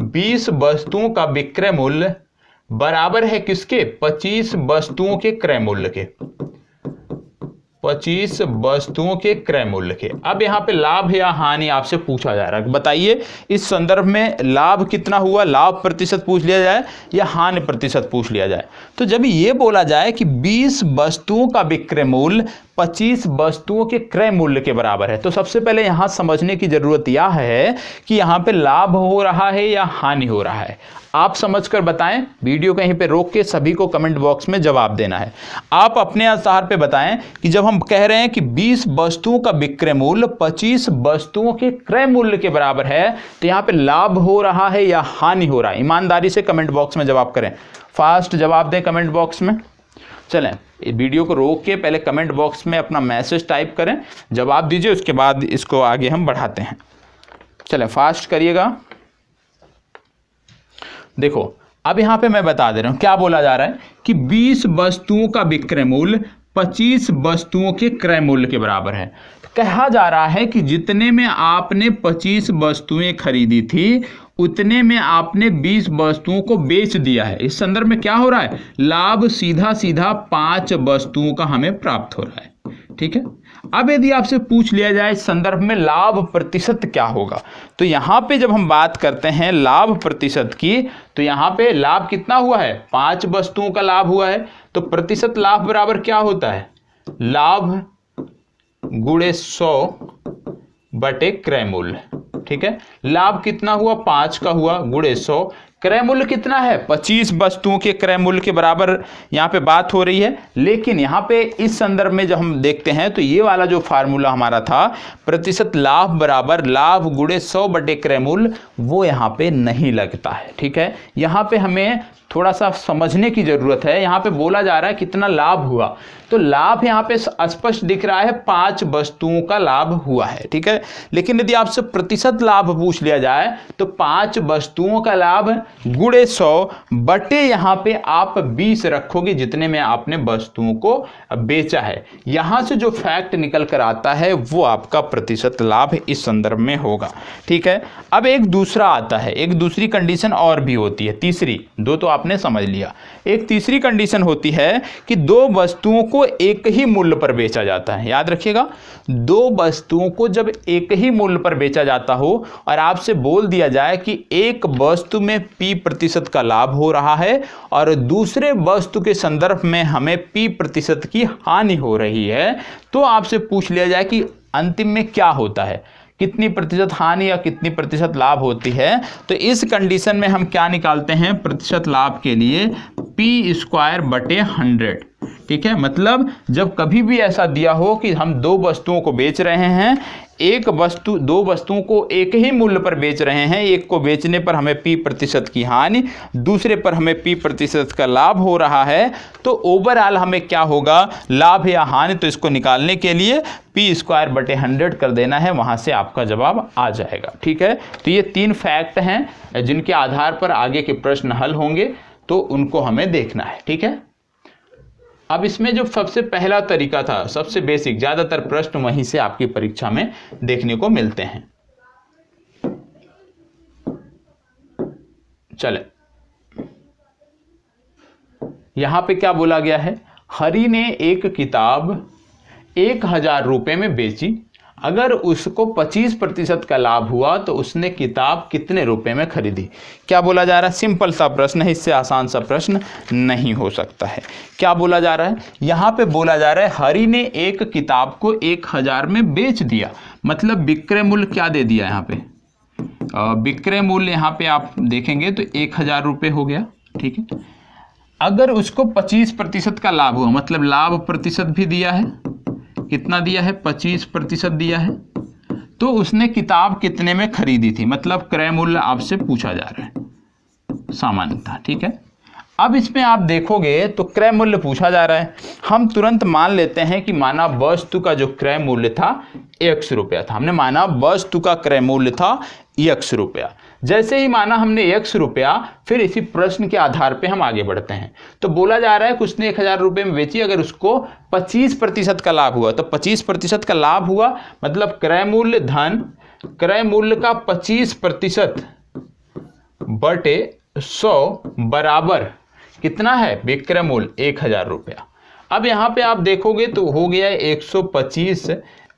20 वस्तुओं का विक्रय मूल्य बराबर है किसके? 25 वस्तुओं के क्रय मूल्य के, 25 वस्तुओं के क्रय मूल्य के। अब यहां पे लाभ या हानि आपसे पूछा जा रहा है, बताइए इस संदर्भ में लाभ कितना हुआ? लाभ प्रतिशत पूछ लिया जाए या हानि प्रतिशत पूछ लिया जाए? तो जब ये बोला जाए कि 20 वस्तुओं का विक्रय मूल्य 25 वस्तुओं के क्रय मूल्य के बराबर है, तो सबसे पहले यहां समझने की जरूरत यह है कि यहां पे लाभ हो रहा है या हानि हो रहा है। आप समझकर बताएं, वीडियो कहीं पे रोक के सभी को कमेंट बॉक्स में जवाब देना है। आप अपने आधार पे बताएं कि जब हम कह रहे हैं कि 20 वस्तुओं का विक्रय मूल्य 25 वस्तुओं के क्रय मूल्य के बराबर है, तो यहां पे लाभ हो रहा है या हानि हो रहा है? ईमानदारी से कमेंट बॉक्स में जवाब करें, फास्ट जवाब दें कमेंट बॉक्स में। चलें, वीडियो को रोक के पहले कमेंट बॉक्स में अपना मैसेज टाइप करें, जवाब दीजिए, उसके बाद इसको आगे हम बढ़ाते हैं। चलें, फास्ट करिएगा। देखो, अब यहां पे मैं बता दे रहा हूं क्या बोला जा रहा है कि 20 वस्तुओं का विक्रय मूल्य 25 वस्तुओं के क्रय मूल्य के बराबर है। कहा जा रहा है कि जितने में आपने 25 वस्तुएं खरीदी थी उतने में आपने 20 वस्तुओं को बेच दिया है। इस संदर्भ में क्या हो रहा है? लाभ सीधा सीधा 5 वस्तुओं का हमें प्राप्त हो रहा है। ठीक है, अब यदि आपसे पूछ लिया जाए इस संदर्भ में लाभ प्रतिशत क्या होगा, तो यहां पे जब हम बात करते हैं लाभ प्रतिशत की, तो यहां पे लाभ कितना हुआ है? 5 वस्तुओं का लाभ हुआ है, तो प्रतिशत लाभ बराबर क्या होता है? लाभ गुणे 100 बटे क्रय मूल्य। ठीक है, लाभ कितना हुआ? 5 का हुआ, गुणे 100। क्रय मूल्य कितना है? 25 वस्तुओं के क्रय मूल्य के बराबर यहाँ पे बात हो रही है। लेकिन यहाँ पे इस संदर्भ में जब हम देखते हैं तो ये वाला जो फार्मूला हमारा था, प्रतिशत लाभ बराबर लाभ गुणे 100 बटे क्रय मूल्य, वो यहाँ पे नहीं लगता है। ठीक है, यहाँ पे हमें थोड़ा सा समझने की जरूरत है। यहाँ पे बोला जा रहा है कितना लाभ हुआ, तो लाभ यहाँ पे स्पष्ट दिख रहा है 5 वस्तुओं का लाभ हुआ है, ठीक है। लेकिन यदि आपसे प्रतिशत लाभ पूछ लिया जाए तो 5 वस्तुओं का लाभ गुणे 100 बटे यहाँ पे आप 20 रखोगे जितने में आपने वस्तुओं को बेचा है। यहां से जो फैक्ट निकल कर आता है वो आपका प्रतिशत लाभ इस संदर्भ में होगा, ठीक है। अब एक दूसरा आता है, एक दूसरी कंडीशन और भी होती है, तीसरी, दो तो आपने समझ लिया। एक तीसरी कंडीशन होती है कि 2 वस्तुओं को एक ही मूल्य पर बेचा जाता है। याद रखिएगा, 2 वस्तुओं को जब एक ही मूल्य पर बेचा जाता हो और आपसे बोल दिया जाए कि एक वस्तु में P% का लाभ हो रहा है और दूसरे वस्तु के संदर्भ में हमें P% की हानि हो रही है, तो आपसे पूछ लिया जाए कि अंतिम में क्या होता है, कितनी प्रतिशत हानि या कितनी प्रतिशत लाभ होती है। तो इस कंडीशन में हम क्या निकालते हैं, प्रतिशत लाभ के लिए P² बटे 100, ठीक है। मतलब जब कभी भी ऐसा दिया हो कि हम 2 वस्तुओं को बेच रहे हैं, 2 वस्तुओं को एक ही मूल्य पर बेच रहे हैं, एक को बेचने पर हमें P% की हानि, दूसरे पर हमें P% का लाभ हो रहा है, तो ओवरऑल हमें क्या होगा, लाभ या हानि, तो इसको निकालने के लिए P² बटे 100 कर देना है, वहां से आपका जवाब आ जाएगा, ठीक है। तो ये 3 फैक्ट हैं जिनके आधार पर आगे के प्रश्न हल होंगे, तो उनको हमें देखना है, ठीक है। अब इसमें जो सबसे पहला तरीका था, सबसे बेसिक, ज्यादातर प्रश्न वहीं से आपकी परीक्षा में देखने को मिलते हैं। चले, यहां पे क्या बोला गया है, हरि ने एक किताब 1000 रुपए में बेची, अगर उसको 25% का लाभ हुआ तो उसने किताब कितने रुपए में खरीदी। क्या बोला जा रहा है, सिंपल सा प्रश्न है, इससे आसान सा प्रश्न नहीं हो सकता है। क्या बोला जा रहा है, यहां पे बोला जा रहा है हरि ने एक किताब को 1000 में बेच दिया, मतलब विक्रय मूल्य क्या दे दिया यहाँ पे, विक्रय मूल्य यहाँ पे आप देखेंगे तो 1000 रुपये हो गया, ठीक है। अगर उसको 25% का लाभ हुआ, मतलब लाभ प्रतिशत भी दिया है, कितना दिया है, 25% दिया है, तो उसने किताब कितने में खरीदी थी, मतलब क्रय मूल्य आपसे पूछा जा रहा है सामान्यतः, ठीक है। अब इसमें आप देखोगे तो क्रय मूल्य पूछा जा रहा है, हम तुरंत मान लेते हैं कि माना वस्तु का जो क्रय मूल्य था X रुपया था, हमने माना वस्तु का क्रय मूल्य था X रुपया। जैसे ही माना हमने X रुपया, फिर इसी प्रश्न के आधार पे हम आगे बढ़ते हैं। तो बोला जा रहा है कि उसने 1000 रुपये में बेची, अगर उसको 25% का लाभ हुआ, तो 25% का लाभ हुआ मतलब क्रय मूल्य धन क्रय मूल्य का 25% बटे 100 बराबर कितना है, विक्रय मूल्य 1000 रुपया। अब यहाँ पे आप देखोगे तो हो गया 125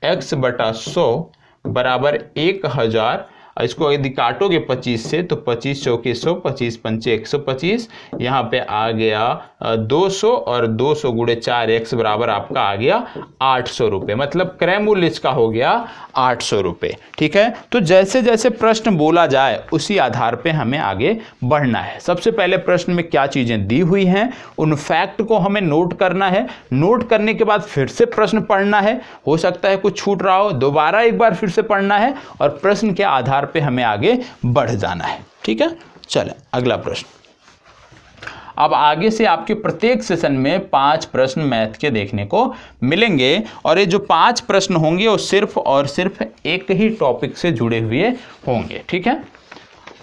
x बटा 100 बराबर 1000। इसको यदि काटोगे 25 से तो 25 चौके 100, 25 पंचे 125, यहाँ पे आ गया 200 और 200 गुणे 4x बराबर आपका आ गया 800 रुपये, मतलब क्रय मूल्य इसका हो गया 800 रुपये, ठीक है। तो जैसे जैसे प्रश्न बोला जाए उसी आधार पे हमें आगे बढ़ना है। सबसे पहले प्रश्न में क्या चीजें दी हुई हैं उन फैक्ट को हमें नोट करना है, नोट करने के बाद फिर से प्रश्न पढ़ना है, हो सकता है कुछ छूट रहा हो, दोबारा एक बार फिर से पढ़ना है और प्रश्न के आधार पे हमें आगे बढ़ जाना है, ठीक है। चलें अगला प्रश्न। अब आगे से आपके प्रत्येक सेशन में 5 प्रश्न मैथ के देखने को मिलेंगे और ये जो 5 प्रश्न होंगे वो सिर्फ और सिर्फ एक ही टॉपिक से जुड़े हुए होंगे, ठीक है।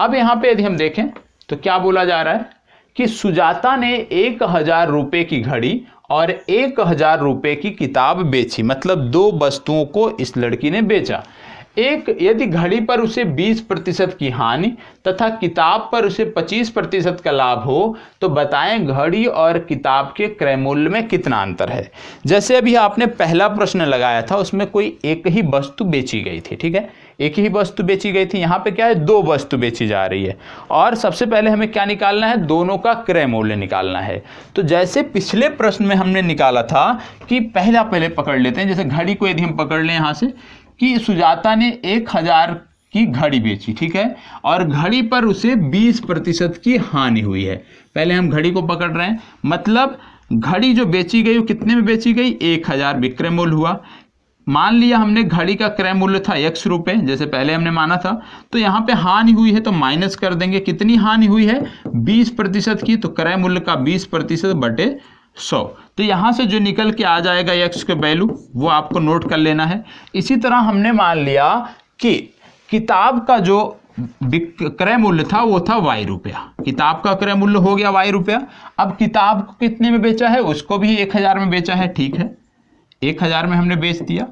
अब यहाँ पे यदि हम देखें तो क्या बोला जा रहा है कि सुजाता ने 1000 रुपये की घड़ी और 1000 रुपये की किताब बेची, मतलब 2 वस्तुओं को इस लड़की ने बेचा। यदि घड़ी पर उसे 20% की हानि तथा किताब पर उसे 25% का लाभ हो तो बताएं घड़ी और किताब के क्रय मूल्य में कितना अंतर है। जैसे अभी आपने पहला प्रश्न लगाया था उसमें कोई एक ही वस्तु बेची गई थी, ठीक है, एक ही वस्तु बेची गई थी। यहाँ पे क्या है, 2 वस्तु बेची जा रही है और सबसे पहले हमें क्या निकालना है, दोनों का क्रय मूल्य निकालना है। तो जैसे पिछले प्रश्न में हमने निकाला था कि पहले पकड़ लेते हैं, जैसे घड़ी को यदि हम पकड़ लें यहाँ से कि सुजाता ने 1000 की घड़ी बेची, ठीक है, और घड़ी पर उसे 20% की हानि हुई है। पहले हम घड़ी को पकड़ रहे हैं, मतलब घड़ी जो बेची गई वो कितने में बेची गई, 1000 विक्रय मूल्य हुआ, मान लिया हमने घड़ी का क्रय मूल्य था x रुपये, जैसे पहले हमने माना था, तो यहाँ पे हानि हुई है तो माइनस कर देंगे। कितनी हानि हुई है? 20% की, तो क्रय मूल्य का 20% बटे 100। तो यहाँ से जो निकल के आ जाएगा x का वैल्यू वो आपको नोट कर लेना है। इसी तरह हमने मान लिया कि किताब का जो क्रय मूल्य था वो था y रुपया। किताब का क्रय मूल्य हो गया y रुपया। अब किताब को कितने में बेचा है? उसको भी 1000 में बेचा है, ठीक है, 1000 में हमने बेच दिया।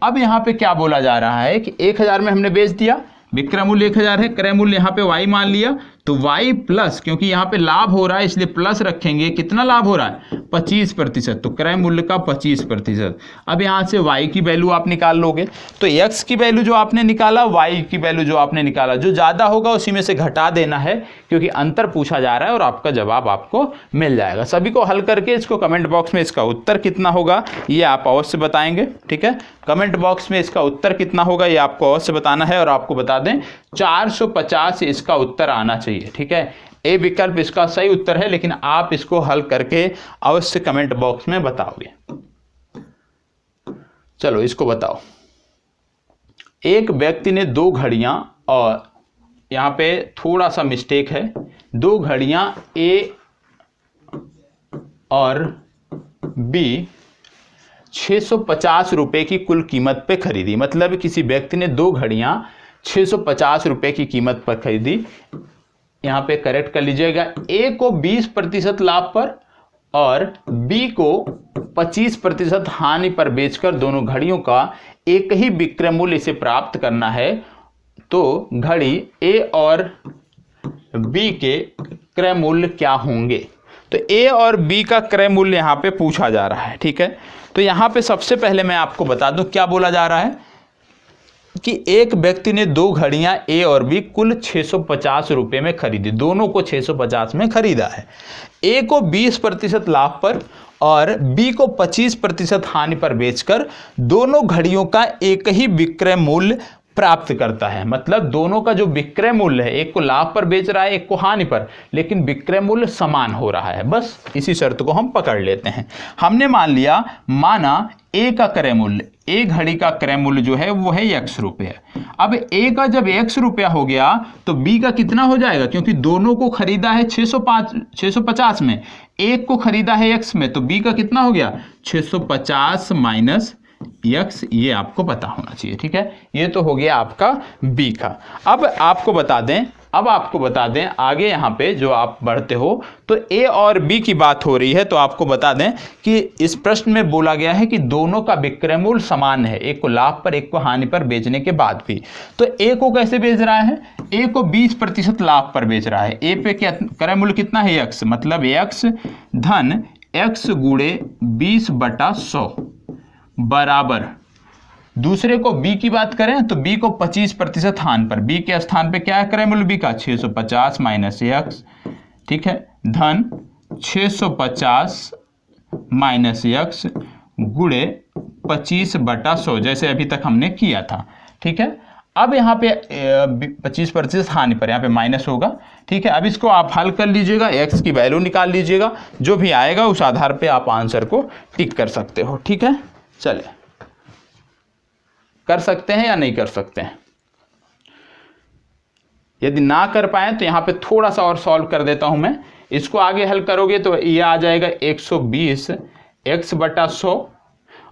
अब यहाँ पे क्या बोला जा रहा है कि 1000 में हमने बेच दिया, विक्रय मूल्य 1000 है, क्रय मूल्य यहाँ पे y मान लिया, तो y प्लस, क्योंकि यहाँ पे लाभ हो रहा है इसलिए प्लस रखेंगे। कितना लाभ हो रहा है? 25%, तो क्रय मूल्य का 25%। अब यहाँ से y की वैल्यू आप निकाल लोगे, तो x की वैल्यू जो आपने निकाला, y की वैल्यू जो आपने निकाला, जो ज़्यादा होगा उसी में से घटा देना है, क्योंकि अंतर पूछा जा रहा है और आपका जवाब आपको मिल जाएगा। सभी को हल करके इसको कमेंट बॉक्स में इसका उत्तर कितना होगा ये आप अवश्य बताएंगे, ठीक है। कमेंट बॉक्स में इसका उत्तर कितना होगा ये आपको अवश्य बताना है, और आपको बता दें 450 इसका उत्तर आना चाहिए, ठीक है। ए विकल्प इसका सही उत्तर है, लेकिन आप इसको हल करके अवश्य कमेंट बॉक्स में बताओगे। चलो इसको बताओ। एक व्यक्ति ने 2 घड़ियां, और यहां पे थोड़ा सा मिस्टेक है, 2 घड़ियां ए और बी 650 रुपए की कुल कीमत पे खरीदी। मतलब किसी व्यक्ति ने 2 घड़ियां 650 रुपए की कीमत पर खरीदी। यहाँ पे करेक्ट कर लीजिएगा, ए को 20% लाभ पर और बी को 25% हानि पर बेचकर दोनों घड़ियों का एक ही विक्रय मूल्य से प्राप्त करना है। तो घड़ी ए और बी के क्रय मूल्य क्या होंगे? तो ए और बी का क्रय मूल्य यहाँ पे पूछा जा रहा है, ठीक है। तो यहाँ पे सबसे पहले मैं आपको बता दूं क्या बोला जा रहा है कि एक व्यक्ति ने 2 घड़ियां ए और बी कुल 650 रुपए में खरीदी। दोनों को 650 में खरीदा है। ए को 20% लाभ पर और बी को 25% हानि पर बेचकर दोनों घड़ियों का एक ही विक्रय मूल्य प्राप्त करता है। मतलब दोनों का जो विक्रय मूल्य है, एक को लाभ पर बेच रहा है, एक को हानि पर, लेकिन विक्रय मूल्य समान हो रहा है। बस इसी शर्त को हम पकड़ लेते हैं। हमने मान लिया, माना ए का क्रय मूल्य, ए घड़ी का क्रय मूल्य जो है वो है x रुपये। अब ए का जब x रुपया हो गया तो बी का कितना हो जाएगा? क्योंकि दोनों को खरीदा है 650 में, एक को खरीदा है x में, तो बी का कितना हो गया? 650 माइनस x, ये आपको पता होना चाहिए, ठीक है। ये तो हो गया आपका b का। अब आपको बता दें आगे यहाँ पे जो आप बढ़ते हो तो a और b की बात हो रही है, तो आपको बता दें कि इस प्रश्न में बोला गया है कि दोनों का विक्रय मूल्य समान है, एक को लाभ पर एक को हानि पर बेचने के बाद भी। तो a को कैसे बेच रहा है? a को 20% लाभ पर बेच रहा है। a पे क्या क्रय मूल्य कितना है? x, मतलब x धन x गुणे 20/100 बराबर, दूसरे को b की बात करें तो b को 25% हानि पर, b के स्थान पे क्या है क्रय मूल्य b का? 650 माइनस x, ठीक है, धन 650 माइनस x गुणे 25/100, जैसे अभी तक हमने किया था, ठीक है। अब यहाँ पे 25% हानि पर यहाँ पे माइनस होगा, ठीक है। अब इसको आप हल कर लीजिएगा, x की वैल्यू निकाल लीजिएगा, जो भी आएगा उस आधार पे आप आंसर को टिक कर सकते हो, ठीक है। चले, कर सकते हैं या नहीं कर सकते हैं? यदि ना कर पाए तो यहाँ पे थोड़ा सा और सॉल्व कर देता हूं मैं। इसको आगे हल करोगे तो ये आ जाएगा 120 x/100,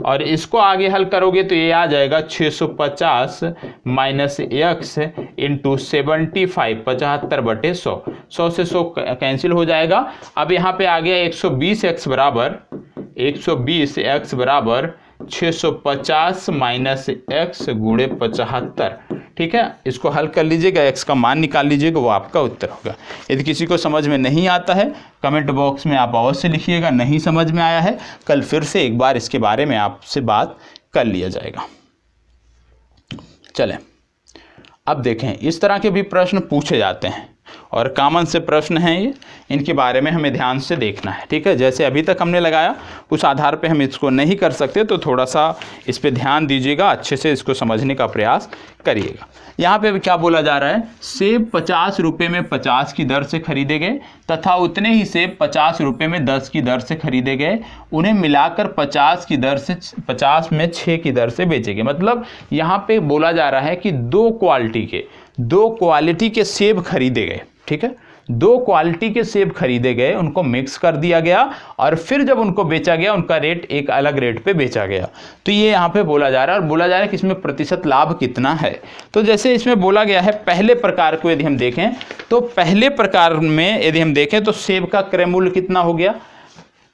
और इसको आगे हल करोगे तो ये आ जाएगा 650 माइनस x इंटू 75, 75/100। 100 से 100 कैंसिल हो जाएगा। अब यहाँ पे आ गया 120x बराबर 650 माइनस x गुणे 75, ठीक है। इसको हल कर लीजिएगा, x का मान निकाल लीजिएगा, वो आपका उत्तर होगा। यदि किसी को समझ में नहीं आता है कमेंट बॉक्स में आप अवश्य लिखिएगा, नहीं समझ में आया है कल फिर से एक बार इसके बारे में आपसे बात कर लिया जाएगा। चलें, अब देखें, इस तरह के भी प्रश्न पूछे जाते हैं। और कॉमन से प्रश्न हैं ये, इनके बारे में हमें ध्यान से देखना है, ठीक है। जैसे अभी तक हमने लगाया उस आधार पे हम इसको नहीं कर सकते, तो थोड़ा सा इस पे ध्यान दीजिएगा, अच्छे से इसको समझने का प्रयास करिएगा। यहाँ पे क्या बोला जा रहा है, सेब 50 रुपये में 50 की दर से खरीदे गए तथा उतने ही सेब 50 रुपये में 10 की दर से खरीदे गए, उन्हें मिलाकर 50 की दर से 50 में 6 की दर से बेचे गए। मतलब यहाँ पे बोला जा रहा है कि दो क्वालिटी के सेब खरीदे गए, ठीक है। दो क्वालिटी के सेब खरीदे गए, उनको मिक्स कर दिया गया और फिर जब उनको बेचा गया उनका रेट एक अलग रेट पे बेचा गया। तो ये यहाँ पे बोला जा रहा है, और बोला जा रहा है कि इसमें प्रतिशत लाभ कितना है। तो जैसे इसमें बोला गया है, पहले प्रकार को यदि हम देखें तो पहले प्रकार में यदि हम देखें तो सेब का क्रय मूल्य कितना हो गया,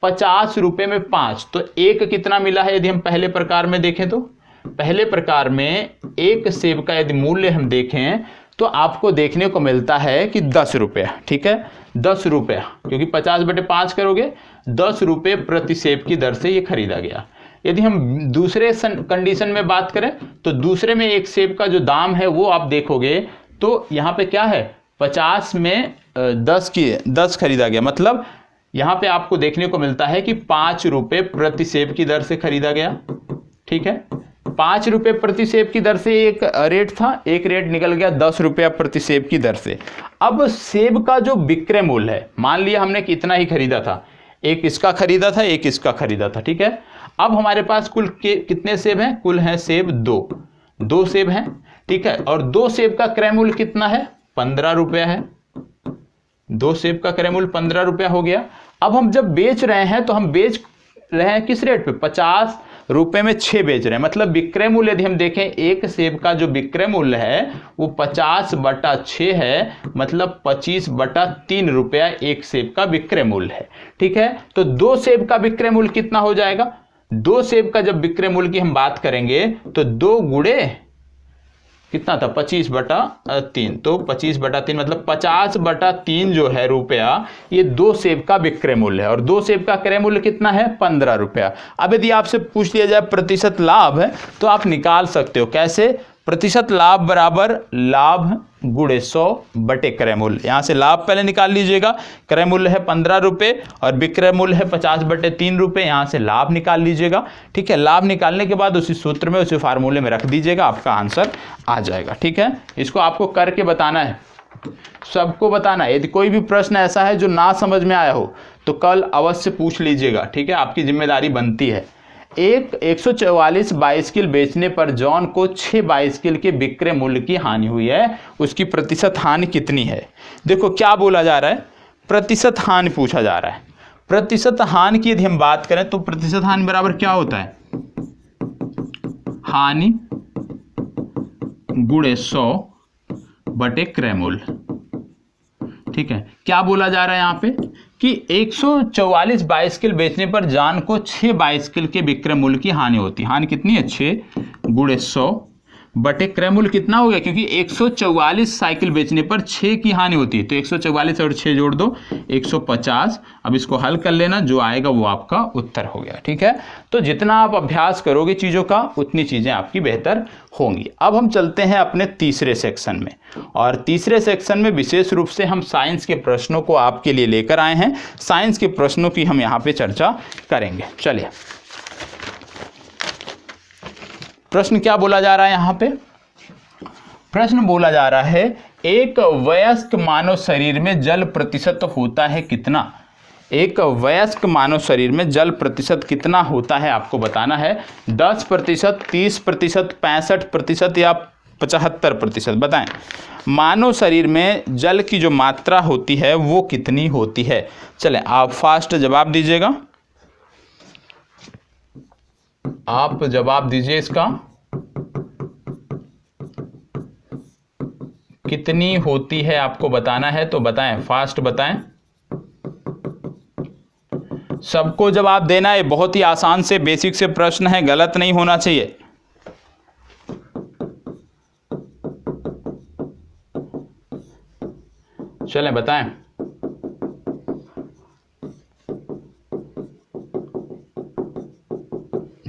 50 रुपये में 5, तो एक कितना मिला है। यदि हम पहले प्रकार में देखें तो पहले प्रकार में एक सेब का यदि मूल्य हम देखें तो आपको देखने को मिलता है कि 10 रुपया, ठीक है, 10 रुपया, क्योंकि 50/5 करोगे 10 रुपये प्रति सेब की दर से ये खरीदा गया। यदि हम दूसरे कंडीशन में बात करें तो दूसरे में एक सेब का जो दाम है वो आप देखोगे तो यहाँ पे क्या है, 50 में 10 खरीदा गया। मतलब यहाँ पे आपको देखने को मिलता है कि 5 रुपये प्रति सेब की दर से खरीदा गया, ठीक है। 5 रुपये प्रति सेब की दर से एक रेट था, एक रेट निकल गया 10 रुपया प्रति सेब की दर से। अब सेब का जो विक्रय मूल्य है, मान लिया हमने कितना ही खरीदा था, एक इसका खरीदा था, एक इसका खरीदा था, ठीक है। अब हमारे पास कुल कितने सेब हैं, कुल हैं सेब 2 सेब हैं, ठीक है। और 2 सेब का क्रय मूल्य कितना है, 15 रुपया है। 2 सेब का क्रय मूल्य 15 रुपया हो गया। अब हम जब बेच रहे हैं तो हम बेच रहे हैं किस रेट पे, 50 रुपये में 6 बेच रहे हैं। मतलब विक्रय मूल्य यदि हम देखें, एक सेब का जो विक्रय मूल्य है वो 50/6 है, मतलब 25/3 रुपया एक सेब का विक्रय मूल्य है, ठीक है। तो 2 सेब का विक्रय मूल्य कितना हो जाएगा, 2 सेब का जब विक्रय मूल्य की हम बात करेंगे तो 2 गुणे कितना था, 25/3, तो 25/3 मतलब 50/3 जो है रुपया, ये 2 सेब का विक्रय मूल्य है। और 2 सेब का क्रय मूल्य कितना है, 15 रुपया। अब यदि आपसे पूछ लिया जाए प्रतिशत लाभ है तो आप निकाल सकते हो, कैसे, प्रतिशत लाभ बराबर लाभ गुणे 100 क्रय मूल्य। यहाँ से लाभ पहले निकाल लीजिएगा, क्रय मूल्य है 15 रुपये और विक्रय मूल्य है 50/3 रुपये, यहाँ से लाभ निकाल लीजिएगा, ठीक है। लाभ निकालने के बाद उसी सूत्र में, उसी फार्मूले में रख दीजिएगा, आपका आंसर आ जाएगा, ठीक है। इसको आपको करके बताना है, सबको बताना है। यदि कोई भी प्रश्न ऐसा है जो ना समझ में आया हो तो कल अवश्य पूछ लीजिएगा, ठीक है, आपकी जिम्मेदारी बनती है। एक 144 बाइसिकल बेचने पर जॉन को 6 बाइसिकल के विक्रय मूल्य की हानि हुई है, उसकी प्रतिशत हानि कितनी है। देखो क्या बोला जा रहा है, प्रतिशत हानि पूछा जा रहा है। प्रतिशत हानि की यदि हम बात करें तो प्रतिशत हानि बराबर क्या होता है, हानि गुणे 100 क्रय मूल्य, ठीक है। क्या बोला जा रहा है यहाँ पे कि 144 बाइसिकल बेचने पर जॉन को 6 बाइसिकल के विक्रय मूल्य की हानि होती है। हानि कितनी है, 6 गुणे 100 क्रय मूल्य कितना हो गया, क्योंकि 144 साइकिल बेचने पर 6 की हानि होती है, तो 144 और 6 जोड़ दो 150। अब इसको हल कर लेना, जो आएगा वो आपका उत्तर हो गया, ठीक है। तो जितना आप अभ्यास करोगे चीज़ों का उतनी चीज़ें आपकी बेहतर होंगी। अब हम चलते हैं अपने तीसरे सेक्शन में, और तीसरे सेक्शन में विशेष रूप से हम साइंस के प्रश्नों को आपके लिए लेकर आए हैं। साइंस के प्रश्नों की हम यहाँ पे चर्चा करेंगे। चलिए, प्रश्न क्या बोला जा रहा है यहाँ पे, प्रश्न बोला जा रहा है, एक वयस्क मानव शरीर में जल प्रतिशत होता है कितना। एक वयस्क मानव शरीर में जल प्रतिशत कितना होता है आपको बताना है। 10%, 30%, 65% या 75%, बताएं। मानव शरीर में जल की जो मात्रा होती है वो कितनी होती है। चलें, आप फास्ट जवाब दीजिएगा, आप जवाब दीजिए इसका, कितनी होती है आपको बताना है, तो बताएं, फास्ट बताएं। सबको जवाब देना है, बहुत ही आसान से बेसिक से प्रश्न है, गलत नहीं होना चाहिए। चलें बताएं।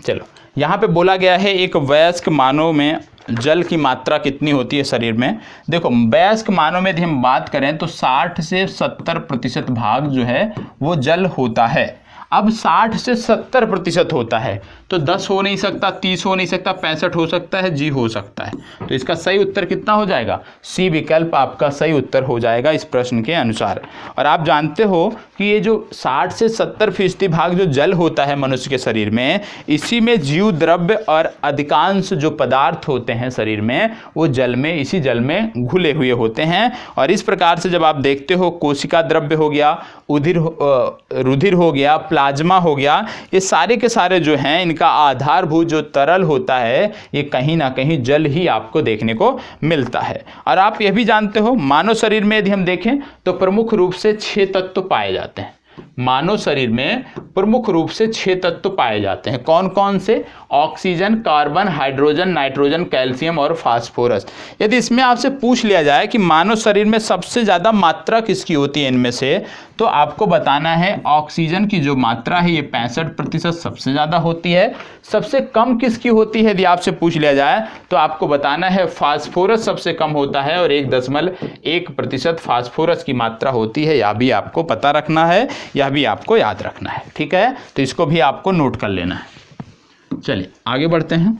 चलो, यहां पे बोला गया है एक वयस्क मानव में जल की मात्रा कितनी होती है शरीर में। देखो वयस्क मानव में यदि हम बात करें तो 60 से 70% भाग जो है वो जल होता है। अब 60 से 70% होता है तो 10 हो नहीं सकता, 30 हो नहीं सकता, 65 हो सकता है, जी हो सकता है। तो इसका सही उत्तर कितना हो जाएगा, सी विकल्प आपका सही उत्तर हो जाएगा इस प्रश्न के अनुसार। और आप जानते हो कि ये जो 60 से 70% भाग जो जल होता है मनुष्य के शरीर में, इसी में जीव द्रव्य और अधिकांश जो पदार्थ होते हैं शरीर में वो जल में, इसी जल में घुले हुए होते हैं। और इस प्रकार से जब आप देखते हो कोशिका द्रव्य हो गया, रुधिर हो गया, प्लाज्मा हो गया, ये सारे के सारे जो हैं इनका आधारभूत जो तरल होता है ये कहीं ना कहीं जल ही आपको देखने को मिलता है। और आप यह भी जानते हो मानव शरीर में यदि हम देखें तो प्रमुख रूप से 6 तत्व पाए जाते हैं। मानव शरीर में प्रमुख रूप से 6 तत्व पाए जाते हैं। कौन कौन से, oxygen, carbon, hydrogen, nitrogen, calcium और फास्फोरस। यदि इसमें आपसे पूछ लिया जाए कि मानव शरीर में सबसे ज़्यादा मात्रा किसकी होती है इनमें से, तो आपको बताना है ऑक्सीजन की जो मात्रा है ये 65% सबसे ज़्यादा होती है। सबसे कम किसकी होती है यदि आपसे पूछ लिया जाए तो आपको बताना है फास्फोरस सबसे कम होता है और 1.1% फास्फोरस की मात्रा होती है। यह भी आपको पता रखना है, यह भी आपको याद रखना है, ठीक है। तो इसको भी आपको नोट कर लेना है। चलिए आगे बढ़ते हैं।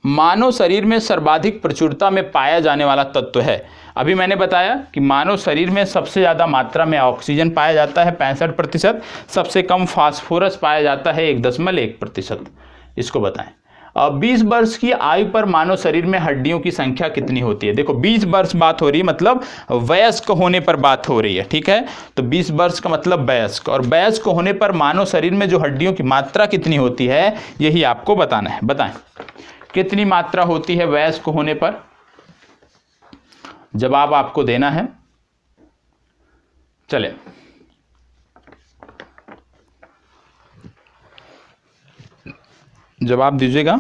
मानव शरीर में सर्वाधिक प्रचुरता में पाया जाने वाला तत्व है। अभी मैंने बताया कि मानव शरीर में सबसे ज़्यादा मात्रा में ऑक्सीजन पाया जाता है 65%, सबसे कम फास्फोरस पाया जाता है 1.1%। इसको बताएं। 20 वर्ष की आयु पर मानव शरीर में हड्डियों की संख्या कितनी होती है। देखो 20 वर्ष बात हो रही है, मतलब वयस्क होने पर बात हो रही है, ठीक है। तो 20 वर्ष का मतलब वयस्क, और वयस्क होने पर मानव शरीर में जो हड्डियों की मात्रा कितनी होती है यही आपको बताना है। बताएं कितनी मात्रा होती है वयस्क होने पर, जवाब आपको देना है। चले जवाब दीजिएगा।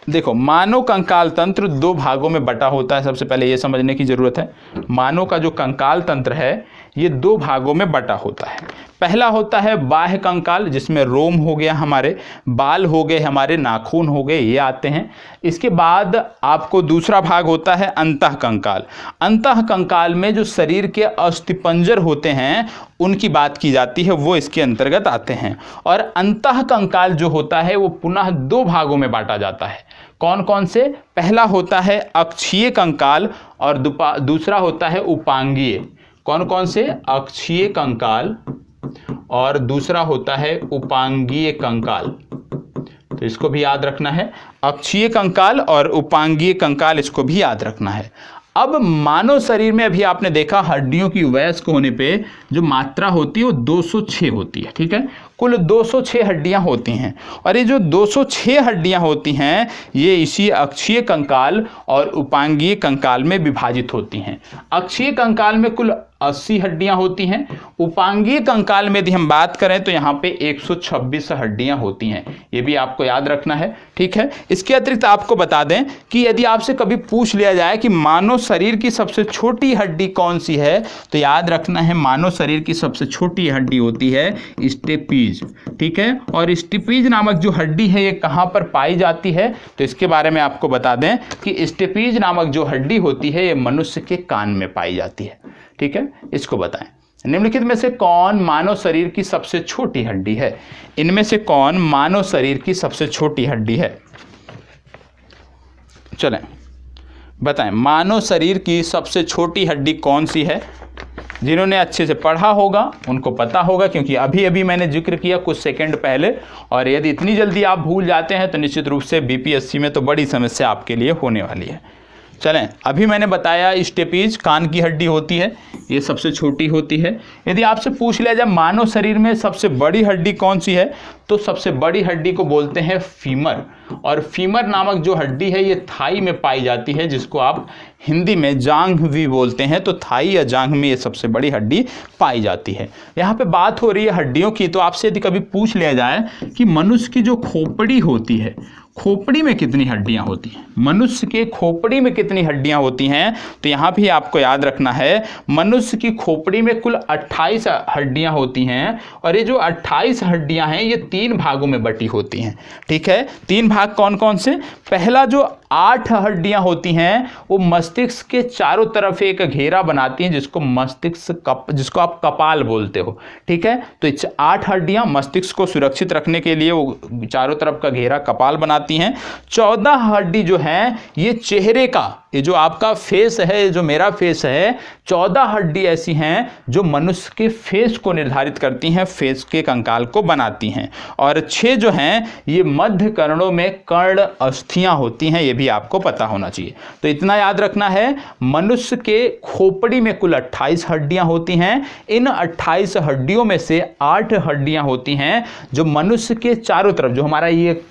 देखो मानव कंकाल तंत्र 2 भागों में बटा होता है। सबसे पहले यह समझने की जरूरत है, मानव का जो कंकाल तंत्र है ये 2 भागों में बटा होता है। पहला होता है बाह्य कंकाल, जिसमें रोम हो गया, हमारे बाल हो गए, हमारे नाखून हो गए, ये आते हैं। इसके बाद आपको दूसरा भाग होता है अंतः कंकाल। अंतः कंकाल में जो शरीर के अस्थिपंजर होते हैं उनकी बात की जाती है, वो इसके अंतर्गत आते हैं। और अंतः कंकाल जो होता है वो पुनः 2 भागों में बांटा जाता है। कौन कौन से, पहला होता है अक्षीय कंकाल और दूसरा होता है उपांगीय। कौन कौन से, अक्षीय कंकाल और दूसरा होता है उपांगीय कंकाल। तो इसको भी याद रखना है, अक्षीय कंकाल और उपांगीय कंकाल, इसको भी याद रखना है। अब मानव शरीर में अभी आपने देखा हड्डियों की वयस्क होने पे जो मात्रा होती है वो 206 होती है, ठीक है। कुल 206 हड्डियां होती हैं और ये जो 206 हड्डियां होती हैं ये इसी अक्षीय कंकाल और उपांगीय कंकाल में विभाजित होती हैं। अक्षीय कंकाल में कुल 80 हड्डियां होती हैं। उपांगीय कंकाल में यदि हम बात करें तो यहाँ पे 126 हड्डियां होती हैं। ये भी आपको याद रखना है, ठीक है। इसके अतिरिक्त आपको बता दें कि यदि आपसे कभी पूछ लिया जाए कि मानव शरीर की सबसे छोटी हड्डी कौन सी है, तो याद रखना है मानव शरीर की सबसे छोटी हड्डी होती है स्टेपीज, ठीक है। और स्टेपीज नामक जो हड्डी है ये कहाँ पर पाई जाती है, तो इसके बारे में आपको बता दें कि स्टेपीज नामक जो हड्डी होती है ये मनुष्य के कान में पाई जाती है, ठीक है। इसको बताएं निम्नलिखित में से कौन मानव शरीर की सबसे छोटी हड्डी है। इनमें से कौन मानव शरीर की सबसे छोटी हड्डी है, चलें बताएं मानव शरीर की सबसे छोटी हड्डी कौन सी है। जिन्होंने अच्छे से पढ़ा होगा उनको पता होगा, क्योंकि अभी अभी मैंने जिक्र किया कुछ सेकंड पहले। और यदि इतनी जल्दी आप भूल जाते हैं तो निश्चित रूप से बीपीएससी में तो बड़ी समस्या आपके लिए होने वाली है। चलें, अभी मैंने बताया स्टेपीज कान की हड्डी होती है, ये सबसे छोटी होती है। यदि आपसे पूछ लिया जाए मानव शरीर में सबसे बड़ी हड्डी कौन सी है, तो सबसे बड़ी हड्डी को बोलते हैं फीमर। और फीमर नामक जो हड्डी है ये थाई में पाई जाती है, जिसको आप हिंदी में जांघ भी बोलते हैं। तो थाई या जांघ में ये सबसे बड़ी हड्डी पाई जाती है। यहाँ पे बात हो रही है हड्डियों की, तो आपसे यदि कभी पूछ लिया जाए कि मनुष्य की जो खोपड़ी होती है, खोपड़ी में कितनी हड्डियां होती हैं, मनुष्य के खोपड़ी में कितनी हड्डियां होती हैं, तो यहाँ भी आपको याद रखना है मनुष्य की खोपड़ी में कुल 28 हड्डियां होती हैं और ये जो 28 हड्डियां हैं ये 3 भागों में बटी होती हैं। ठीक है, 3 भाग कौन कौन से? पहला जो 8 हड्डियां होती हैं वो मस्तिष्क के चारों तरफ एक घेरा बनाती हैं जिसको जिसको आप कपाल बोलते हो। ठीक है, तो 8 हड्डियां मस्तिष्क को सुरक्षित रखने के लिए वो चारों तरफ का घेरा कपाल बनाती हैं। 14 हड्डी जो है ये चेहरे का, ये जो आपका फेस है, जो मेरा फेस है, 14 हड्डी ऐसी हैं जो मनुष्य के फेस को निर्धारित करती हैं, फेस के कंकाल को बनाती हैं। और 6 जो हैं ये मध्य कर्णों में कर्ण अस्थियां होती हैं, ये भी आपको पता होना चाहिए। तो इतना याद रखना है, मनुष्य के खोपड़ी में कुल 28 हड्डियां होती हैं। इन 28 हड्डियों में से 8 हड्डियां होती हैं जो मनुष्य के चारों तरफ, जो हमारा ये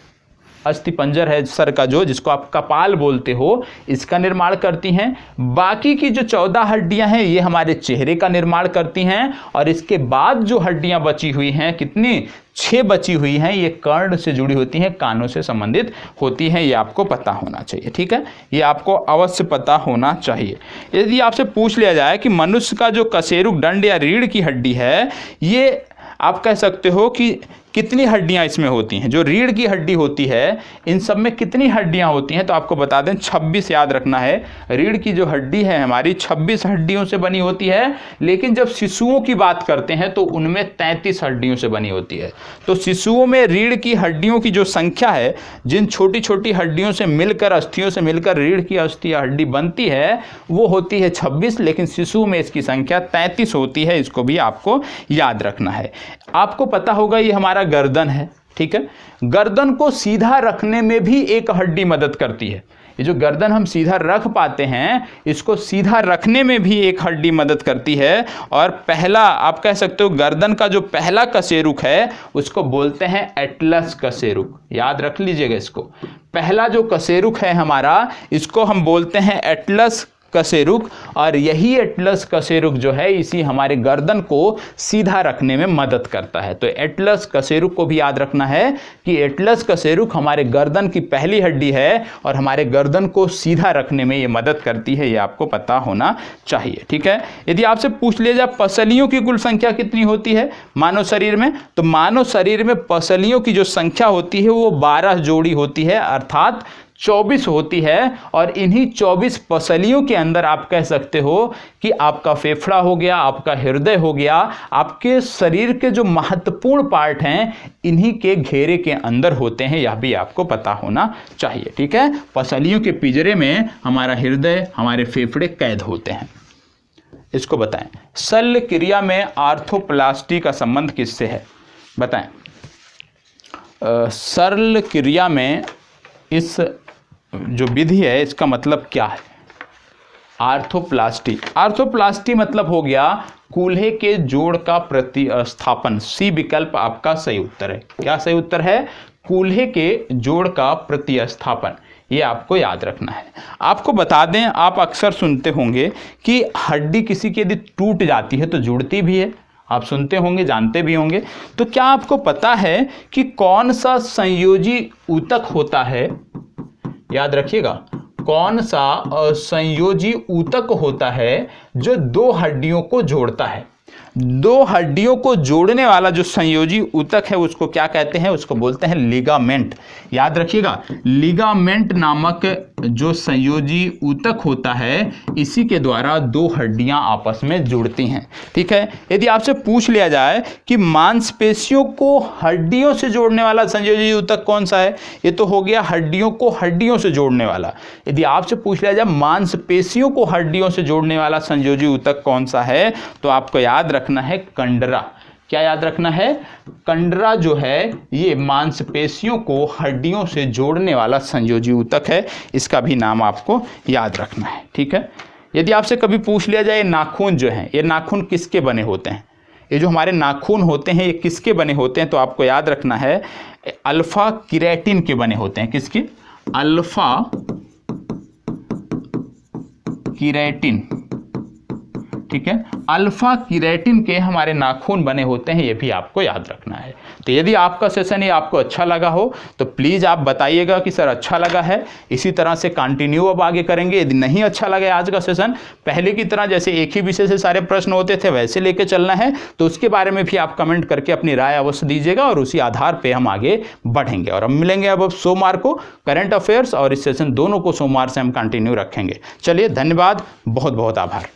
अस्थिपंजर है सर का, जो जिसको आप कपाल बोलते हो, इसका निर्माण करती हैं। बाकी की जो 14 हड्डियां हैं ये हमारे चेहरे का निर्माण करती हैं। और इसके बाद जो हड्डियां बची हुई हैं, कितनी? 6 बची हुई हैं, ये कर्ण से जुड़ी होती हैं, कानों से संबंधित होती हैं, ये आपको पता होना चाहिए। ठीक है, ये आपको अवश्य पता होना चाहिए। यदि आपसे पूछ लिया जाए कि मनुष्य का जो कशेरुक दंड या रीढ़ की हड्डी है, ये आप कह सकते हो कि कितनी हड्डियां इसमें होती हैं। जो रीढ़ की हड्डी होती है इन सब में कितनी हड्डियां होती हैं, तो आपको बता दें 26 याद रखना है। रीढ़ की जो हड्डी है हमारी 26 हड्डियों से बनी होती है, लेकिन जब शिशुओं की बात करते हैं तो उनमें 33 हड्डियों से बनी होती है। तो शिशुओं में रीढ़ की हड्डियों की जो संख्या है, जिन छोटी छोटी हड्डियों से मिलकर, अस्थियों से मिलकर रीढ़ की अस्थि या हड्डी बनती है, वो होती है 26, लेकिन शिशु में इसकी संख्या 33 होती है। इसको भी आपको याद रखना है। आपको पता होगा ये हमारा गर्दन है। ठीक है, गर्दन को सीधा रखने में भी एक हड्डी मदद करती है। ये जो गर्दन हम सीधा रख पाते हैं, इसको सीधा रखने में भी एक हड्डी मदद करती है। और पहला, आप कह सकते हो गर्दन का जो पहला कशेरुक है उसको बोलते हैं एटलस कशेरुक। याद रख लीजिएगा इसको, पहला जो कशेरुक है हमारा, इसको हम बोलते हैं एटलस कशेरुक। और यही एटलस कशेरुक जो है इसी हमारे गर्दन को सीधा रखने में मदद करता है। तो एटलस कशेरुक को भी याद रखना है कि एटलस कशेरुक हमारे गर्दन की पहली हड्डी है और हमारे गर्दन को सीधा रखने में ये मदद करती है, ये आपको पता होना चाहिए। ठीक है, यदि आपसे पूछ लिया जाए पसलियों की कुल संख्या कितनी होती है मानव शरीर में, तो मानव शरीर में पसलियों की जो संख्या होती है वो 12 जोड़ी होती है, अर्थात 24 होती है। और इन्हीं 24 पसलियों के अंदर आप कह सकते हो कि आपका फेफड़ा हो गया, आपका हृदय हो गया, आपके शरीर के जो महत्वपूर्ण पार्ट हैं इन्हीं के घेरे के अंदर होते हैं, यह भी आपको पता होना चाहिए। ठीक है, पसलियों के पिंजरे में हमारा हृदय, हमारे फेफड़े कैद होते हैं। इसको बताएं, शल्य क्रिया में आर्थोप्लास्टी का संबंध किससे है? बताएं। शल्य क्रिया में इस जो विधि है इसका मतलब क्या है? आर्थोप्लास्टी। आर्थोप्लास्टी मतलब हो गया कूल्हे के जोड़ का प्रतिस्थापन। सी विकल्प आपका सही उत्तर है। क्या सही उत्तर है? कूल्हे के जोड़ का प्रतिस्थापन। ये आपको याद रखना है। आपको बता दें, आप अक्सर सुनते होंगे कि हड्डी किसी की यदि टूट जाती है तो जुड़ती भी है। आप सुनते होंगे, जानते भी होंगे। तो क्या आपको पता है कि कौन सा संयोजी ऊतक होता है? याद रखिएगा, कौन सा संयोजी ऊतक होता है जो 2 हड्डियों को जोड़ता है? 2 हड्डियों को जोड़ने वाला जो संयोजी ऊतक है उसको क्या कहते हैं? उसको बोलते हैं लिगामेंट। याद रखिएगा, लिगामेंट नामक जो संयोजी ऊतक होता है इसी के द्वारा 2 हड्डियां आपस में जुड़ती हैं। ठीक है, यदि आपसे पूछ लिया जाए कि मांसपेशियों को हड्डियों से जोड़ने वाला संयोजी ऊतक कौन सा है, ये तो हो गया हड्डियों को हड्डियों से जोड़ने वाला। यदि आपसे पूछ लिया जाए मांसपेशियों को हड्डियों से जोड़ने वाला संयोजी ऊतक कौन सा है, तो आपको याद रखना है कंडरा। क्या याद रखना है? कंडरा जो है ये मांसपेशियों को हड्डियों से जोड़ने वाला संयोजी ऊतक है। इसका भी नाम आपको याद रखना है। ठीक है, यदि आपसे कभी पूछ लिया जाए नाखून जो है, ये नाखून किसके बने होते हैं? ये जो हमारे नाखून होते हैं ये किसके बने होते हैं? तो आपको याद रखना है अल्फा केराटिन के बने होते हैं। किसके? Alpha keratin. ठीक है, अल्फा केराटिन के हमारे नाखून बने होते हैं, ये भी आपको याद रखना है। तो यदि आपका सेशन ये आपको अच्छा लगा हो तो प्लीज़ आप बताइएगा कि सर अच्छा लगा है, इसी तरह से कंटिन्यू अब आगे करेंगे। यदि नहीं अच्छा लगे आज का सेशन, पहले की तरह जैसे एक ही विषय से सारे प्रश्न होते थे वैसे लेके चलना है, तो उसके बारे में भी आप कमेंट करके अपनी राय अवश्य दीजिएगा और उसी आधार पर हम आगे बढ़ेंगे। और हम मिलेंगे अब सोमवार को करंट अफेयर्स और इस सेशन दोनों को सोमवार से हम कंटिन्यू रखेंगे। चलिए, धन्यवाद, बहुत बहुत आभार।